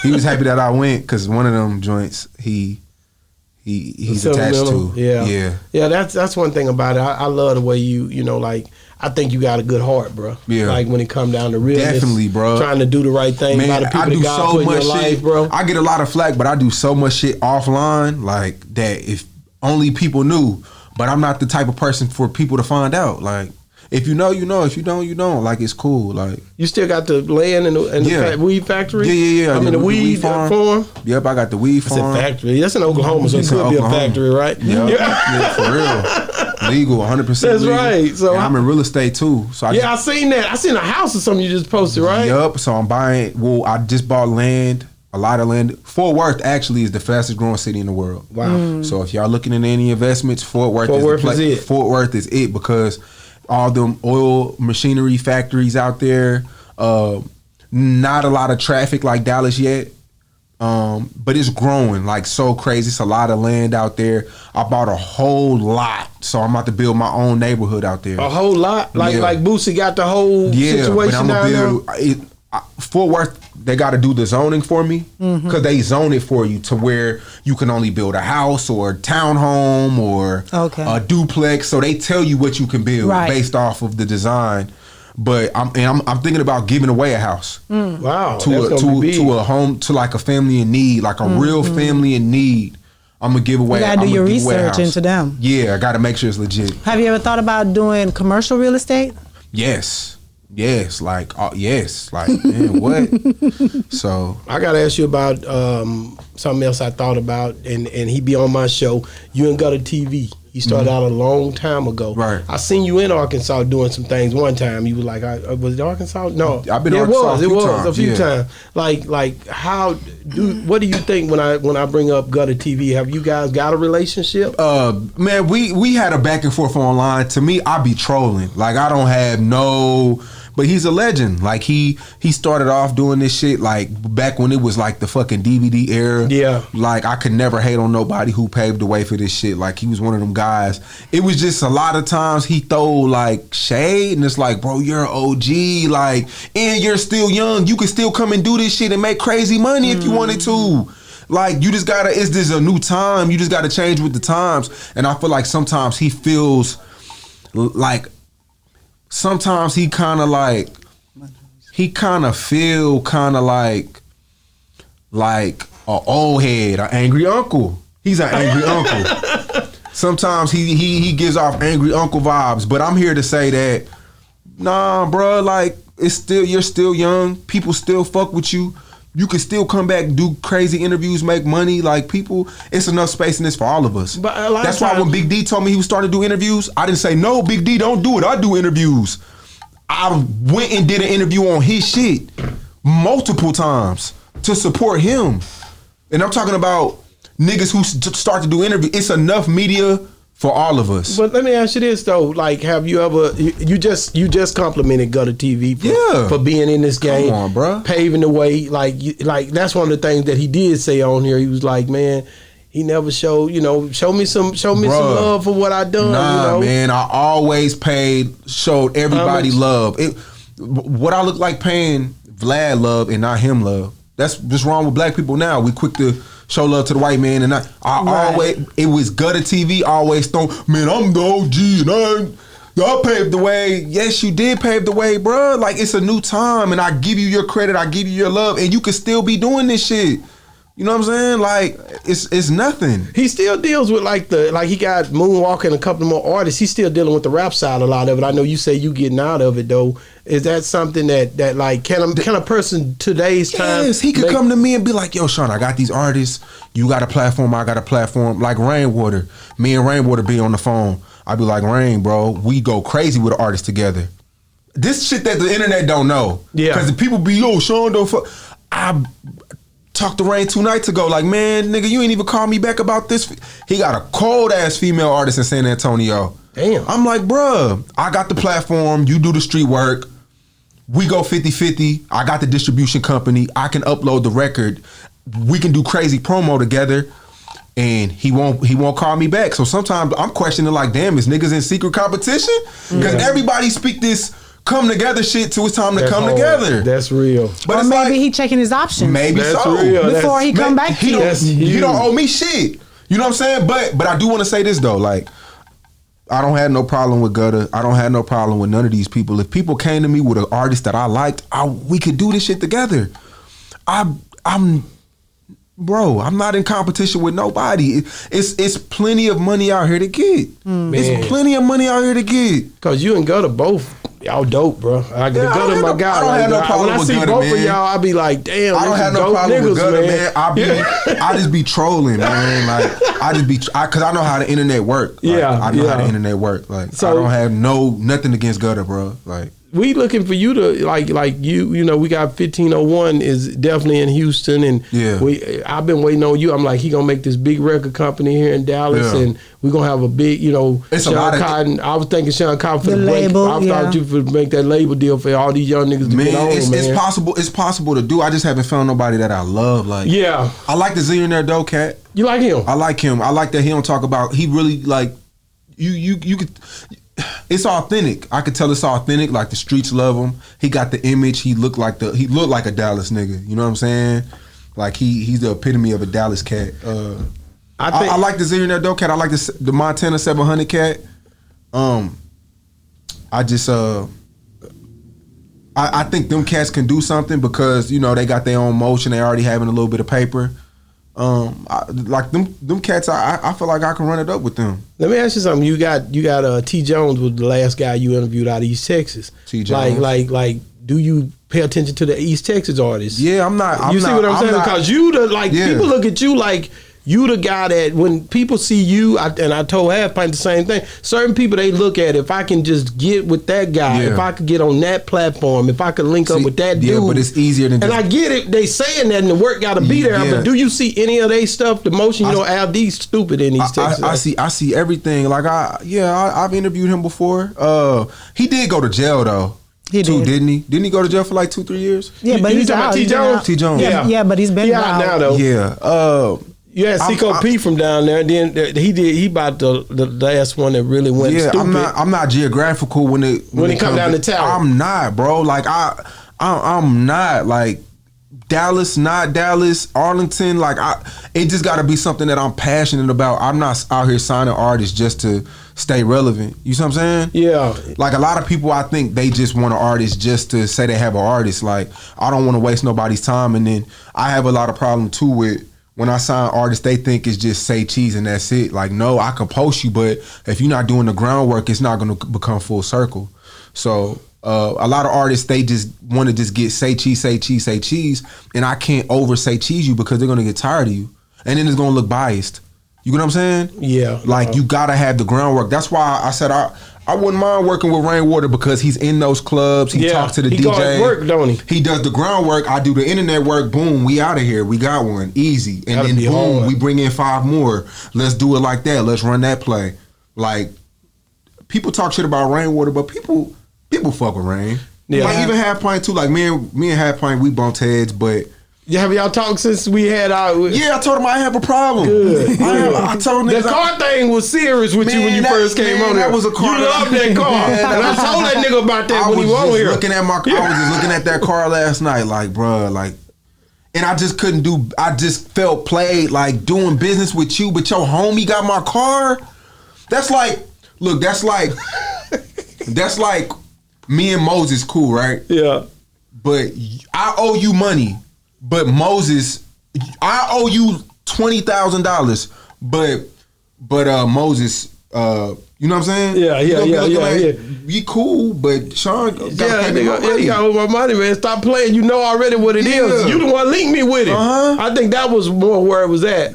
he was happy that I went because one of them joints he's attached to. Yeah. That's one thing about it. I love the way you know, like I think you got a good heart, bro. Yeah. Like when it come down to realness, definitely, bro. Trying to do the right thing. Man, by the people I do that God so put in much your shit, life, bro. I get a lot of flack, but I do so much shit offline, like that. If only people knew, but I'm not the type of person for people to find out. Like if you know, you know. If you don't, you don't. Like it's cool. Like you still got the land in the weed factory. Yeah. I mean the weed farm. Yep, I got the weed farm. It's a factory. That's in Oklahoma, so it could be a factory, right? Yeah, for real. Legal, 100%. That's legal. Right. So I'm in real estate too. So I seen that. I seen a house or something you just posted, right? Yep. So I'm buying. Well, I just bought land. A lot of land. Fort Worth actually is the fastest growing city in the world. Wow. So if y'all looking at any investments, Fort Worth is it. Fort Worth is it because all them oil machinery factories out there. Not a lot of traffic like Dallas yet. But it's growing like so crazy. It's a lot of land out there. I bought a whole lot, so I'm about to build my own neighborhood out there. A whole lot, like Boosie got the whole situation down there. Fort Worth, they got to do the zoning for me because they zone it for you to where you can only build a house or a townhome or a duplex. So they tell you what you can build based off of the design. But I'm thinking about giving away a house. Wow, to a home, to like a family in need, like a real family in need. I'm gonna give away. You gotta do your research into them. Yeah, I gotta make sure it's legit. Have you ever thought about doing commercial real estate? Yes. Yes, like man, what? So I gotta ask you about something else I thought about, and he be on my show. You and Gutter TV. He started out a long time ago. Right. I seen you in Arkansas doing some things one time. You was like, was it Arkansas? No, I've been in Arkansas a few times. Like what do you think when I bring up Gutter TV? Have you guys got a relationship? Man, we had a back and forth online. To me, I be trolling. Like I don't have no. But he's a legend. Like he started off doing this shit like back when it was like the fucking DVD era. Yeah. Like I could never hate on nobody who paved the way for this shit. Like he was one of them guys. It was just a lot of times he throw like shade and it's like, bro, you're an OG. Like, and you're still young. You can still come and do this shit and make crazy money if you wanted to. Like you just gotta, it's just a new time. You just gotta change with the times. And I feel like sometimes he feels like, sometimes he kind of feel like an old head, an angry uncle. He's an angry uncle. Sometimes he gives off angry uncle vibes. But I'm here to say that, nah, bro, like you're still young. People still fuck with you. You can still come back, do crazy interviews, make money. Like people, it's enough space in this for all of us. But that's why when Big D told me he was starting to do interviews, I didn't say, no, Big D, don't do it. I do interviews. I went and did an interview on his shit multiple times to support him. And I'm talking about niggas who start to do interviews. It's enough media for all of us. But let me ask you this though: like, have you ever? You just complimented Gutter TV for being in this game, come on, bro, paving the way. Like that's one of the things that he did say on here. He was like, man, he never showed, show me some love for what I done. Nah, man, I always showed everybody love. What I look like paying Vlad love and not him love. That's what's wrong with black people now. We quick to show love to the white man, and I always, it was Gutter TV always thrown, man, I'm the OG and I paved the way. Yes, you did pave the way, bro. Like it's a new time, and I give you your credit, I give you your love, and you can still be doing this shit. You know what I'm saying? Like it's nothing. He still deals with like he got Moonwalker and a couple more artists. He's still dealing with the rap side a lot of it. I know you say you getting out of it though. Is that something that like can a person today's time? Yes, he could come to me and be like, yo, Shawn, I got these artists. You got a platform, I got a platform. Like Rainwater. Me and Rainwater be on the phone. I be like, Rain, bro, we go crazy with the artists together. This shit that the internet don't know. Yeah. Because the people be, yo, Shawn don't fuck. I talked to Rain 2 nights ago, like, man, nigga, you ain't even call me back about this. He got a cold ass female artist in San Antonio. Damn. I'm like, bruh, I got the platform, you do the street work. We go 50-50. I got the distribution company. I can upload the record. We can do crazy promo together. And he won't call me back. So sometimes I'm questioning like, damn, is niggas in secret competition? Because everybody speak this come together shit till it's time to come together. That's real. But or maybe he checking his options. Maybe that's so. Real. Before he come back to you. He don't owe me shit. You know what I'm saying? But I do want to say this though, like, I don't have no problem with Gutter. I don't have no problem with none of these people. If people came to me with an artist that I liked, we could do this shit together. Bro, I'm not in competition with nobody. It's plenty of money out here to get. It's plenty of money out here to get. Cause you and Gutter both, y'all dope, bro. Gutter my guy. I don't have no problem when with I see Gutter, both man. of y'all, I be like, damn. I don't have no problem with Gutter, man. I just be trolling, man. Like cause I know how the internet work. Like, I know how the internet work. Like so, I don't have nothing against Gutter, bro. Like. We looking for you to like you know we got 1501 is definitely in Houston and I've been waiting on you. I'm like he gonna make this big record company here in Dallas and we gonna have a big it's Sean Cotton. I was thinking Sean Cotton for the label. I thought you would make that label deal for all these young niggas to get on. It's possible. It's possible to do. I just haven't found nobody that I love. Like I like the Zillionaire Doe Cat. You like him? I like him. I like that he don't talk about. He really like you could. It's authentic. I could tell it's authentic. Like the streets love him. He got the image. He looked like a Dallas nigga. You know what I'm saying? Like he's the epitome of a Dallas cat. I like the Zillionaire Doe Cat. I like the Montana 700 cat. I think them cats can do something because they got their own motion. They already having a little bit of paper. Like them cats, I feel like I can run it up with them. Let me ask you something. You got T Jones was the last guy you interviewed out of East Texas. T Jones. Like, do you pay attention to the East Texas artists? Yeah, I'm not. You see what I'm saying? Because you people look at you like you the guy that when people see you, and I told Half Pint the same thing. Certain people, they look at if I can just get with that guy, if I could get on that platform, if I could link up with that dude. Yeah, but it's easier than. And I get it. They saying that, and the work got to be there. But do you see any of they stuff? The motion, Al D's stupid in East Texas. I see everything. Like I've interviewed him before. He did go to jail though. He did, didn't he? Didn't he go to jail for like 2-3 years? Yeah, but he's out. T Jones. T Jones. Yeah, but he's been out now though. Yeah. You had Seco P from down there. Then he about the last one that really went stupid. I'm not geographical when it come down to town. I'm not, bro. Like I'm not like Dallas, not Dallas, Arlington. Like it just got to be something that I'm passionate about. I'm not out here signing artists just to stay relevant. You see what I'm saying? Yeah. Like a lot of people, I think they just want an artist just to say they have an artist. Like I don't want to waste nobody's time. And then I have a lot of problem too with. When I sign artists, they think it's just say cheese and that's it. Like, no, I can post you, but if you're not doing the groundwork, it's not going to become full circle. So a lot of artists, they just want to just get say cheese, and I can't over say cheese you because they're going to get tired of you, and then it's going to look biased. You get what I'm saying? Yeah. Like you got to have the groundwork. That's why I said I wouldn't mind working with Rainwater because he's in those clubs. He talks to the DJ. He goes work, don't he? He does the groundwork. I do the internet work. Boom, we out of here. We got one. Easy. And then boom, we bring in 5 more. Let's do it like that. Let's run that play. Like, people talk shit about Rainwater, but people fuck with Rain. Yeah. Like, even Half Pint too. Like, me and Half Pint, we bumped heads, but... Have y'all talked since we had our... Yeah, I told him I have a problem. Good. I told him... The car thing was serious with you when you first came on there. That was a car. You loved that car. And I told that nigga about that when he was on here. I was just looking at that car last night like, bruh, like... And I just couldn't do... I just felt played like doing business with you, but your homie got my car? That's like... Look, that's like... That's like me and Moses cool, right? Yeah. But I owe you money. But Moses, I owe you $20,000. But Moses, you know what I'm saying? Yeah. We cool, but Shawn got to pay me my money. Yeah, my money, man. Stop playing. You know already what it is. You the one link me with it. I think that was more where it was at.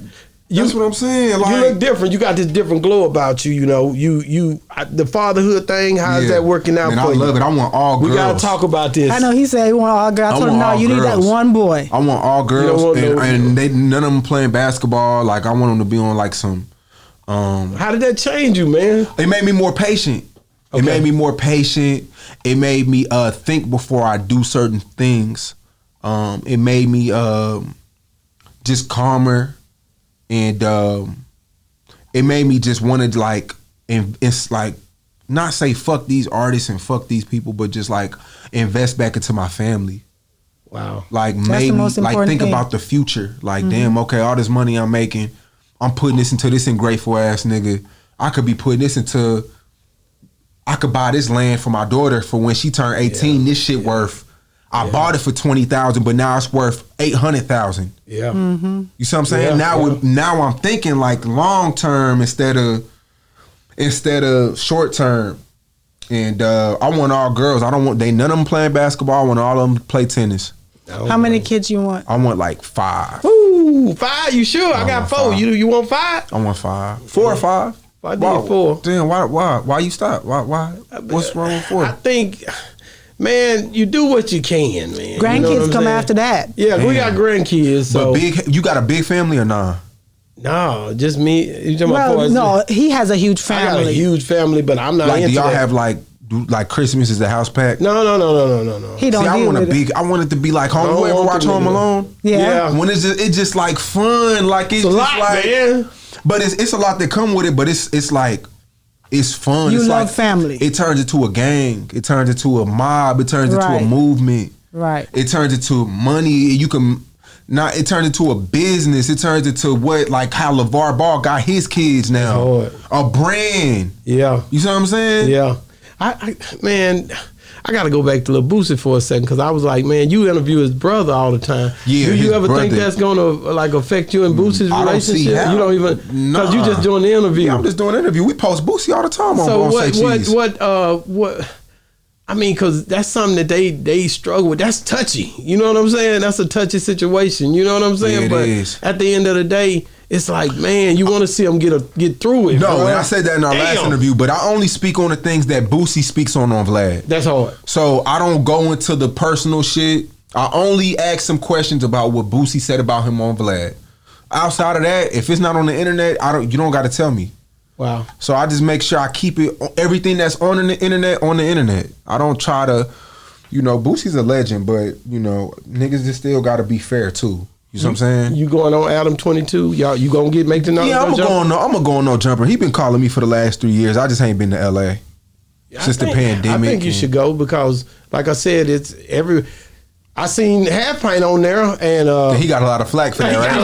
That's what I'm saying. Like, you look different. You got this different glow about you. You know, the fatherhood thing. How's that working out for you? I love it. I want all girls. We gotta talk about this. I know he said he want all girls. I told him no. You need that one boy. I want all girls, and none of them playing basketball. Like I want them to be on like some. How did that change you, man? It made me more patient. Okay. It made me more patient. It made me think before I do certain things. It made me just calmer. And it made me just want to like, and it's like, not say fuck these artists and fuck these people, but just like invest back into my family. Wow. Like maybe like think about the future. Like damn, okay, all this money I'm making, I'm putting this into this ungrateful ass nigga. I could be putting this into, I could buy this land for my daughter for when she turned 18. This shit worth. I bought it for $20,000, but now it's worth $800,000. Yeah, you see what I'm saying? Now I'm thinking like long term instead of short term. And I want all girls. I don't want none of them playing basketball. I want all of them to play tennis. How many kids you want? I want like 5. Ooh, 5? You sure? I got 4. You want 5? I want 5. 4 or 5. I did 4. Damn, why you stop? Why? What's wrong with 4? I think. Man, you do what you can, man. Grandkids come after that. Yeah, we got grandkids. So. But you got a big family or nah? No, just me. No, he has a huge family. I got a huge family, but I'm not. Like, into do y'all that. have like Christmas is the house pack? No. He don't. See, I want it to be like home. You ever watch Home Alone? Yeah. When it's just like fun, like it's a just lot, like, man. But it's a lot that come with it. But it's like. It's fun. You it's love like, family. It turns into a gang. It turns into a mob. It turns into a movement. Right. It turns into money. You can not. It turns into a business. It turns into what like how LeVar Ball got his kids now. A brand. Yeah. You see what I'm saying? Yeah. I man, I got to go back to Lil Boosie for a second because I was like, man, you interview his brother all the time. Yeah, do you ever brother. think that's gonna like affect you and Boosie's I don't see relationship? how. You don't even because you just doing the interview. Yeah, I'm just doing an interview. We post Boosie all the time on So Bone Say Cheese. what? I mean, because that's something that they struggle with. That's touchy. You know what I'm saying? That's a touchy situation. You know what I'm saying? Yeah, but it is. at the end of the day, it's like, man, you want to see them get through it. No, bro. and I said that in our last interview, but I only speak on the things that Boosie speaks on Vlad. That's hard. So I don't go into the personal shit. I only ask some questions about what Boosie said about him on Vlad. Outside of that, if it's not on the internet, you don't got to tell me. Wow. So I just make sure I keep it, everything that's on the internet. I don't try to, Boosie's a legend, but niggas just still got to be fair too. You see what I'm saying? You going on Adam 22? Y'all, you gonna make the number? Yeah, I'm gonna go on no jumper. He been calling me for the last 3 years. I just ain't been to LA since the pandemic. I think you should go because, like I said, it's every. I seen Half Pint on there, and he got a lot of flack for that, right?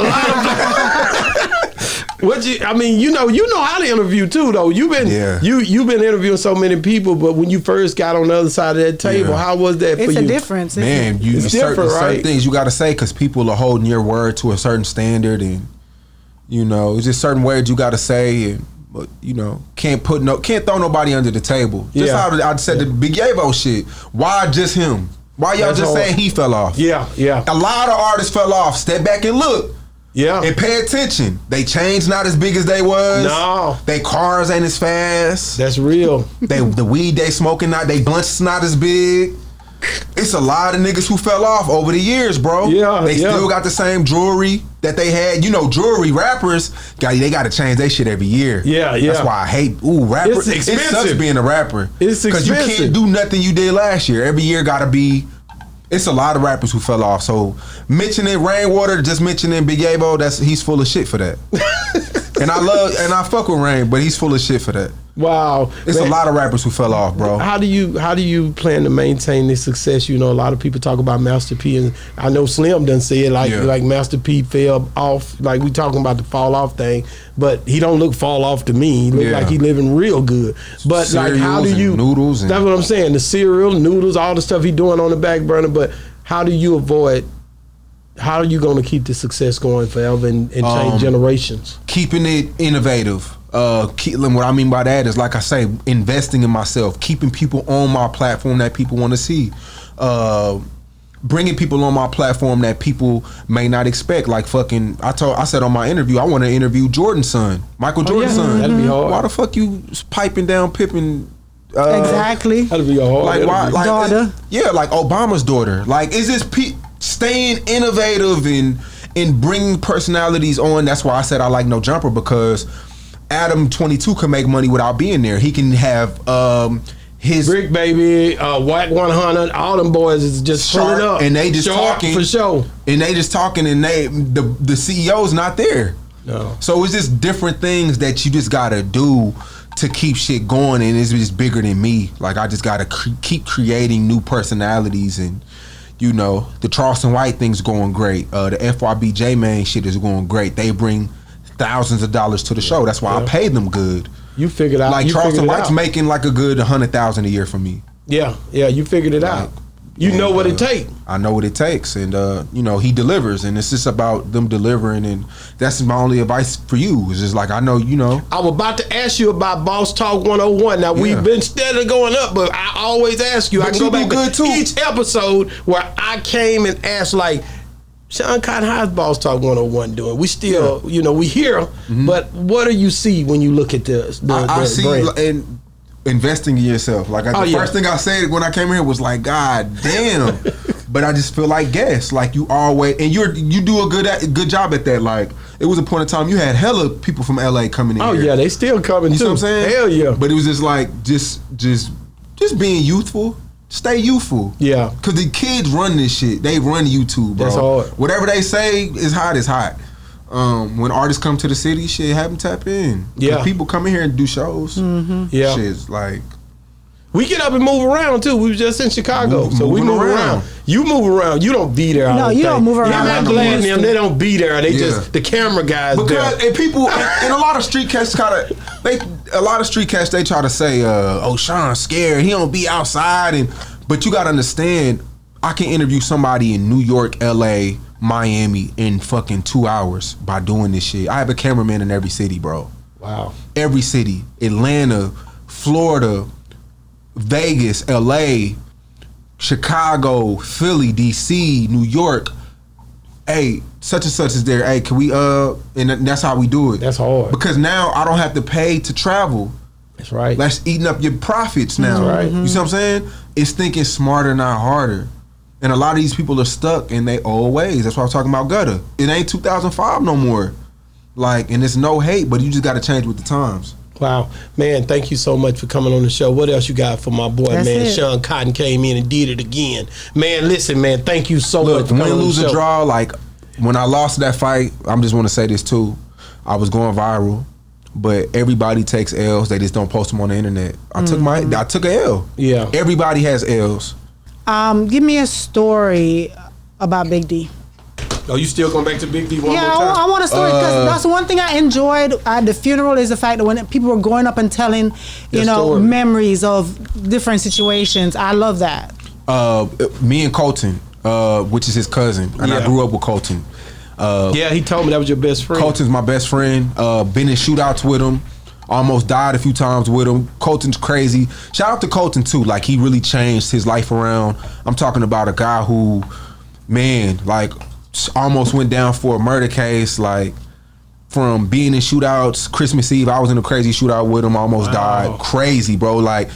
You know how to interview too, though. You've been interviewing so many people, but when you first got on the other side of that table, how was that for you? It's a difference. Man, it's different, right? Certain things you got to say because people are holding your word to a certain standard, and it's just certain words you got to say, and but can't throw nobody under the table. Just how I said the Big Yabo shit. Why just him? Why y'all just saying he fell off? Yeah. A lot of artists fell off. Step back and look. Yeah. And pay attention. They changed not as big as they was. No. They cars ain't as fast. That's real. The weed they smoking not, they blunts not as big. It's a lot of niggas who fell off over the years, bro. Yeah. They still got the same jewelry that they had. Jewelry rappers they gotta change their shit every year. Yeah. That's why I hate rappers. It's expensive. It sucks being a rapper. It's expensive. Because you can't do nothing you did last year. Every year gotta be. It's a lot of rappers who fell off. So mentioning Rainwater, just mentioning Big Yabo, he's full of shit for that. and I fuck with Rain, but he's full of shit for that. Wow. It's a lot of rappers who fell off, bro. How do you plan to maintain this success? A lot of people talk about Master P, and I know Slim done said like Master P fell off. Like we talking about the fall off thing, but he don't look fall off to me. He look like he living real good. But Cereals, like, how do you noodles? That's what I'm saying. The cereal, noodles, all the stuff he doing on the back burner. But how do you avoid? How are you going to keep the success going forever and change generations? Keeping it innovative. What I mean by that is, like I say, investing in myself, keeping people on my platform that people want to see, bringing people on my platform that people may not expect. Like I said on my interview, I want to interview Jordan's son, Michael Jordan's son. That'd be hard. Why the fuck you piping down Pippen? Exactly. That'd be hard. Like why? Like daughter. Like Obama's daughter. Like, is this staying innovative and bringing personalities on? That's why I said I like No Jumper, because Adam 22 can make money without being there. He can have his Brick Baby, White 100, all them boys is just pulling up, and they just talking for sure. And they just talking, and the CEO's not there. No. So it's just different things that you just gotta do to keep shit going, and it's just bigger than me. Like, I just gotta keep creating new personalities, and the Charleston White thing's going great. The FYBJ man shit is going great. They bring thousands of dollars to the show. That's why I pay them good. You figured out. Like, Charleston White's making like a good $100,000 a year for me. Yeah, you figured it out. You know what it takes. I know what it takes, and he delivers, and it's just about them delivering, and that's my only advice for you. Is just like, I know. I was about to ask you about Boss Talk 101. Now we've been steadily going up, but I always ask you. But I can go back good to too. Each episode where I came and asked, like, Shawn, how's Boss Talk 101 doing? We still, we hear, but what do you see when you look at the I see brand? And investing in yourself. Like, the first thing I said when I came here was like, God damn. But I just feel like guests. Like, you always, and you do a good job at that. Like, it was a point in time you had hella people from LA coming in. Oh here. Yeah, they still coming too. You know what I'm saying? Hell yeah. But it was just like just being youthful. Stay youthful. Yeah. Cause the kids run this shit. They run YouTube, bro. That's hard. Whatever they say is hot is hot. When artists come to the city, shit, have them tap in. Yeah. People come in here and do shows. Yeah. Shit's like, we get up and move around too. We was just in Chicago, so we move around. You move around. You don't be there. No, you don't move around. Yeah, I'm glad them. They don't be there. They just the camera guys. Because there. and people and a lot of street cats they try to say, oh, Shawn's scared. He don't be outside, and But you gotta understand, I can interview somebody in New York, LA, Miami in fucking 2 hours by doing this shit. I have a cameraman in every city, bro. Wow. Every city. Atlanta, Florida, Vegas, LA, Chicago, Philly, DC, New York. Hey, such and such is there. Hey, can we and that's how we do it. That's hard. Because now I don't have to pay to travel. That's right. That's eating up your profits now. That's right. You see what I'm saying? It's thinking smarter, not harder. And a lot of these people are stuck in their old ways. That's why I'm talking about gutter. It ain't 2005 no more. Like, and it's no hate, but you just got to change with the times. Wow, man! Thank you so much for coming on the show. What else you got for my boy, That's man? it. Shawn Cotton came in and did it again, man. Listen, man, thank you so Look, much for win, coming on lose, the or show. draw. Like when I lost that fight, I'm just want to say this too. I was going viral, but everybody takes L's. They just don't post them on the internet. I took a L. Yeah. Everybody has L's. Give me a story about Big D. Oh, you still going back to Big D one more Yeah, time? I want a story because that's one thing I enjoyed at the funeral is the fact that when people were going up and telling, Their story. memories of different situations. I love that. Me and Colton, which is his cousin, and I Yeah. grew up with Colton. Yeah, he told me that was your best friend. Colton's my best friend. Been in shootouts with him. Almost died a few times with him. Colton's crazy. Shout out to Colton too. Like he really changed his life around. I'm talking about a guy who, man, like almost went down for a murder case. Like from being in shootouts. Christmas Eve, I was in a crazy shootout with him. Almost died. Crazy, bro. Like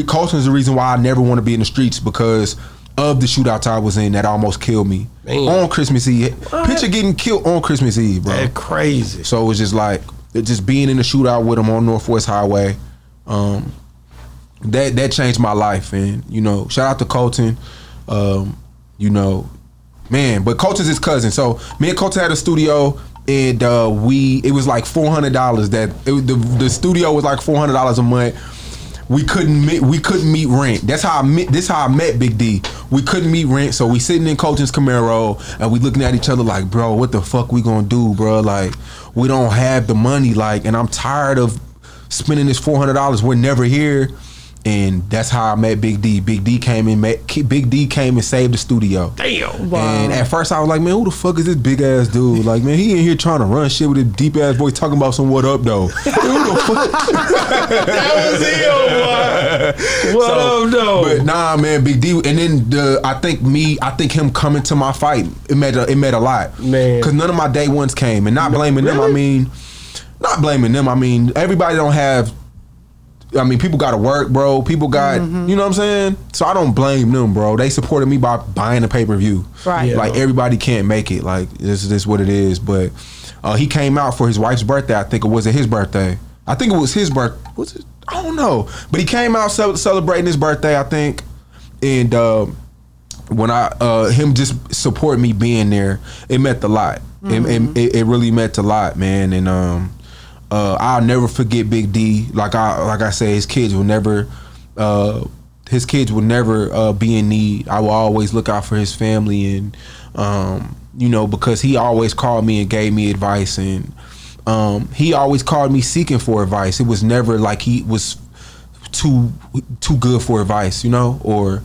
Colton's the reason why I never want to be in the streets because of the shootouts I was in that almost killed me. Man. On Christmas Eve. Picture getting killed on Christmas Eve, bro. That's crazy. So it was just like just being in the shootout with him on Northwest Highway. That changed my life, and shout out to Colton. Man, but Colton's his cousin. So me and Colton had a studio, and it was like $400. The studio was like $400 a month. We couldn't meet rent. That's how I met Big D. We couldn't meet rent, so we sitting in Colton's Camaro and we looking at each other like, bro, what the fuck we gonna do, bro? Like, we don't have the money, like, and I'm tired of spending this $400. We're never here. And that's how I met Big D. Big D came and saved the studio. Damn. Wow. And at first I was like, man, who the fuck is this big ass dude? Like, man, he in here trying to run shit with his deep ass voice talking about some what up though. Who the fuck? That was him, boy. What up, though? But nah, man, Big D. And then I think him coming to my fight, it meant a lot, Man. Because none of my day ones came, and not blaming them. I mean, not blaming them. I mean, everybody don't have. I mean, people got to work, bro. People got, you know what I'm saying? So I don't blame them, bro. They supported me by buying a pay-per-view. Right. Yeah. Like, everybody can't make it. Like, this is what it is. But he came out for his wife's birthday. I think it was his birthday. I think it was his birthday. Was it? I don't know. But he came out celebrating his birthday, I think. And when him just support me being there, it meant a lot. It really meant a lot, man. And I'll never forget Big D. Like I say, his kids will never be in need. I will always look out for his family, and because he always called me and gave me advice, and he always called me seeking for advice. It was never like he was too good for advice, or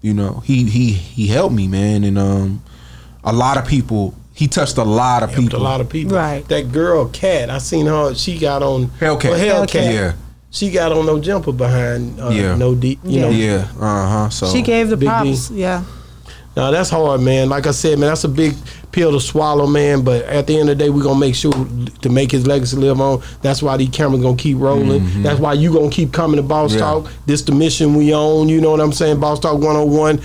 he helped me, man, and a lot of people. He touched a lot of Helped people. a lot of people. Right. That girl, Kat, I seen her. She got on Hellcat. Hellcat. Yeah. She got on no jumper behind. No deep. Yeah. So She gave the Big D. props. Yeah. No, that's hard, man. Like I said, man, that's a big pill to swallow, man. But at the end of the day, we're gonna make sure to make his legacy live on. That's why these cameras gonna keep rolling. That's why you gonna keep coming to Boss Talk. This the mission we own. You know what I'm saying? Boss Talk 101.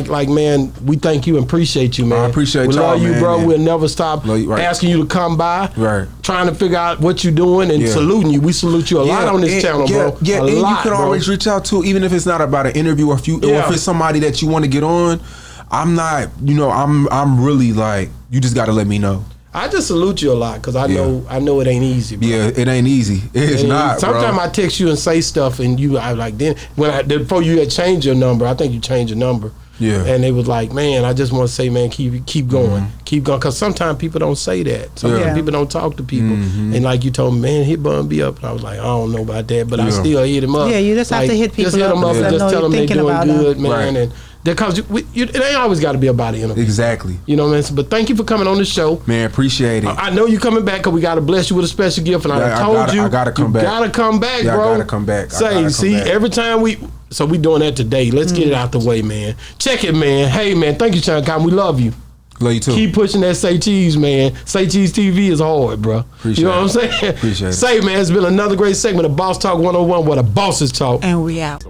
Like, man, we thank you and appreciate you, man. I appreciate we y'all, love you, man, bro. yeah. We'll never stop Love you, right. asking you to come by. Right. Trying to figure out what you're doing and saluting you. We salute you a lot on this channel, bro. Yeah, a and lot, you can bro. always reach out to, even if it's not about an interview or if it's somebody that you want to get on. I'm not, I'm really like, you just got to let me know. I just salute you a lot because I know it ain't easy, bro. Yeah, it ain't easy. It's not, Sometimes bro. I text you and say stuff, and I like then before you had changed your number. I think you changed your number. Yeah. And they was like, man, I just want to say, man, keep going, keep going, because sometimes people don't say that. Sometimes people don't talk to people, and like you told me, man, hit Bun B up. And I was like, I don't know about that, but I still hit him up. Yeah, you just have to hit people just hit them up and just tell them they're doing good, man, right. and. Because it ain't always got to be a body interview. Exactly. You know what I mean? But thank you for coming on the show. Man, appreciate it. I know you coming back because we got to bless you with a special gift. And I told you, I got to come back. You got to come back, yeah, bro. I got to come back. See, every time so we doing that today. Let's get it out the way, man. Check it, man. Hey, man, thank you, Honeycomb. We love you. Love you too. Keep pushing that Say Cheese, man. Say Cheese TV is hard, bro. Appreciate you know what I'm saying? Appreciate it. Say, man, it's been another great segment of Boss Talk 101 where the bosses talk. And we out.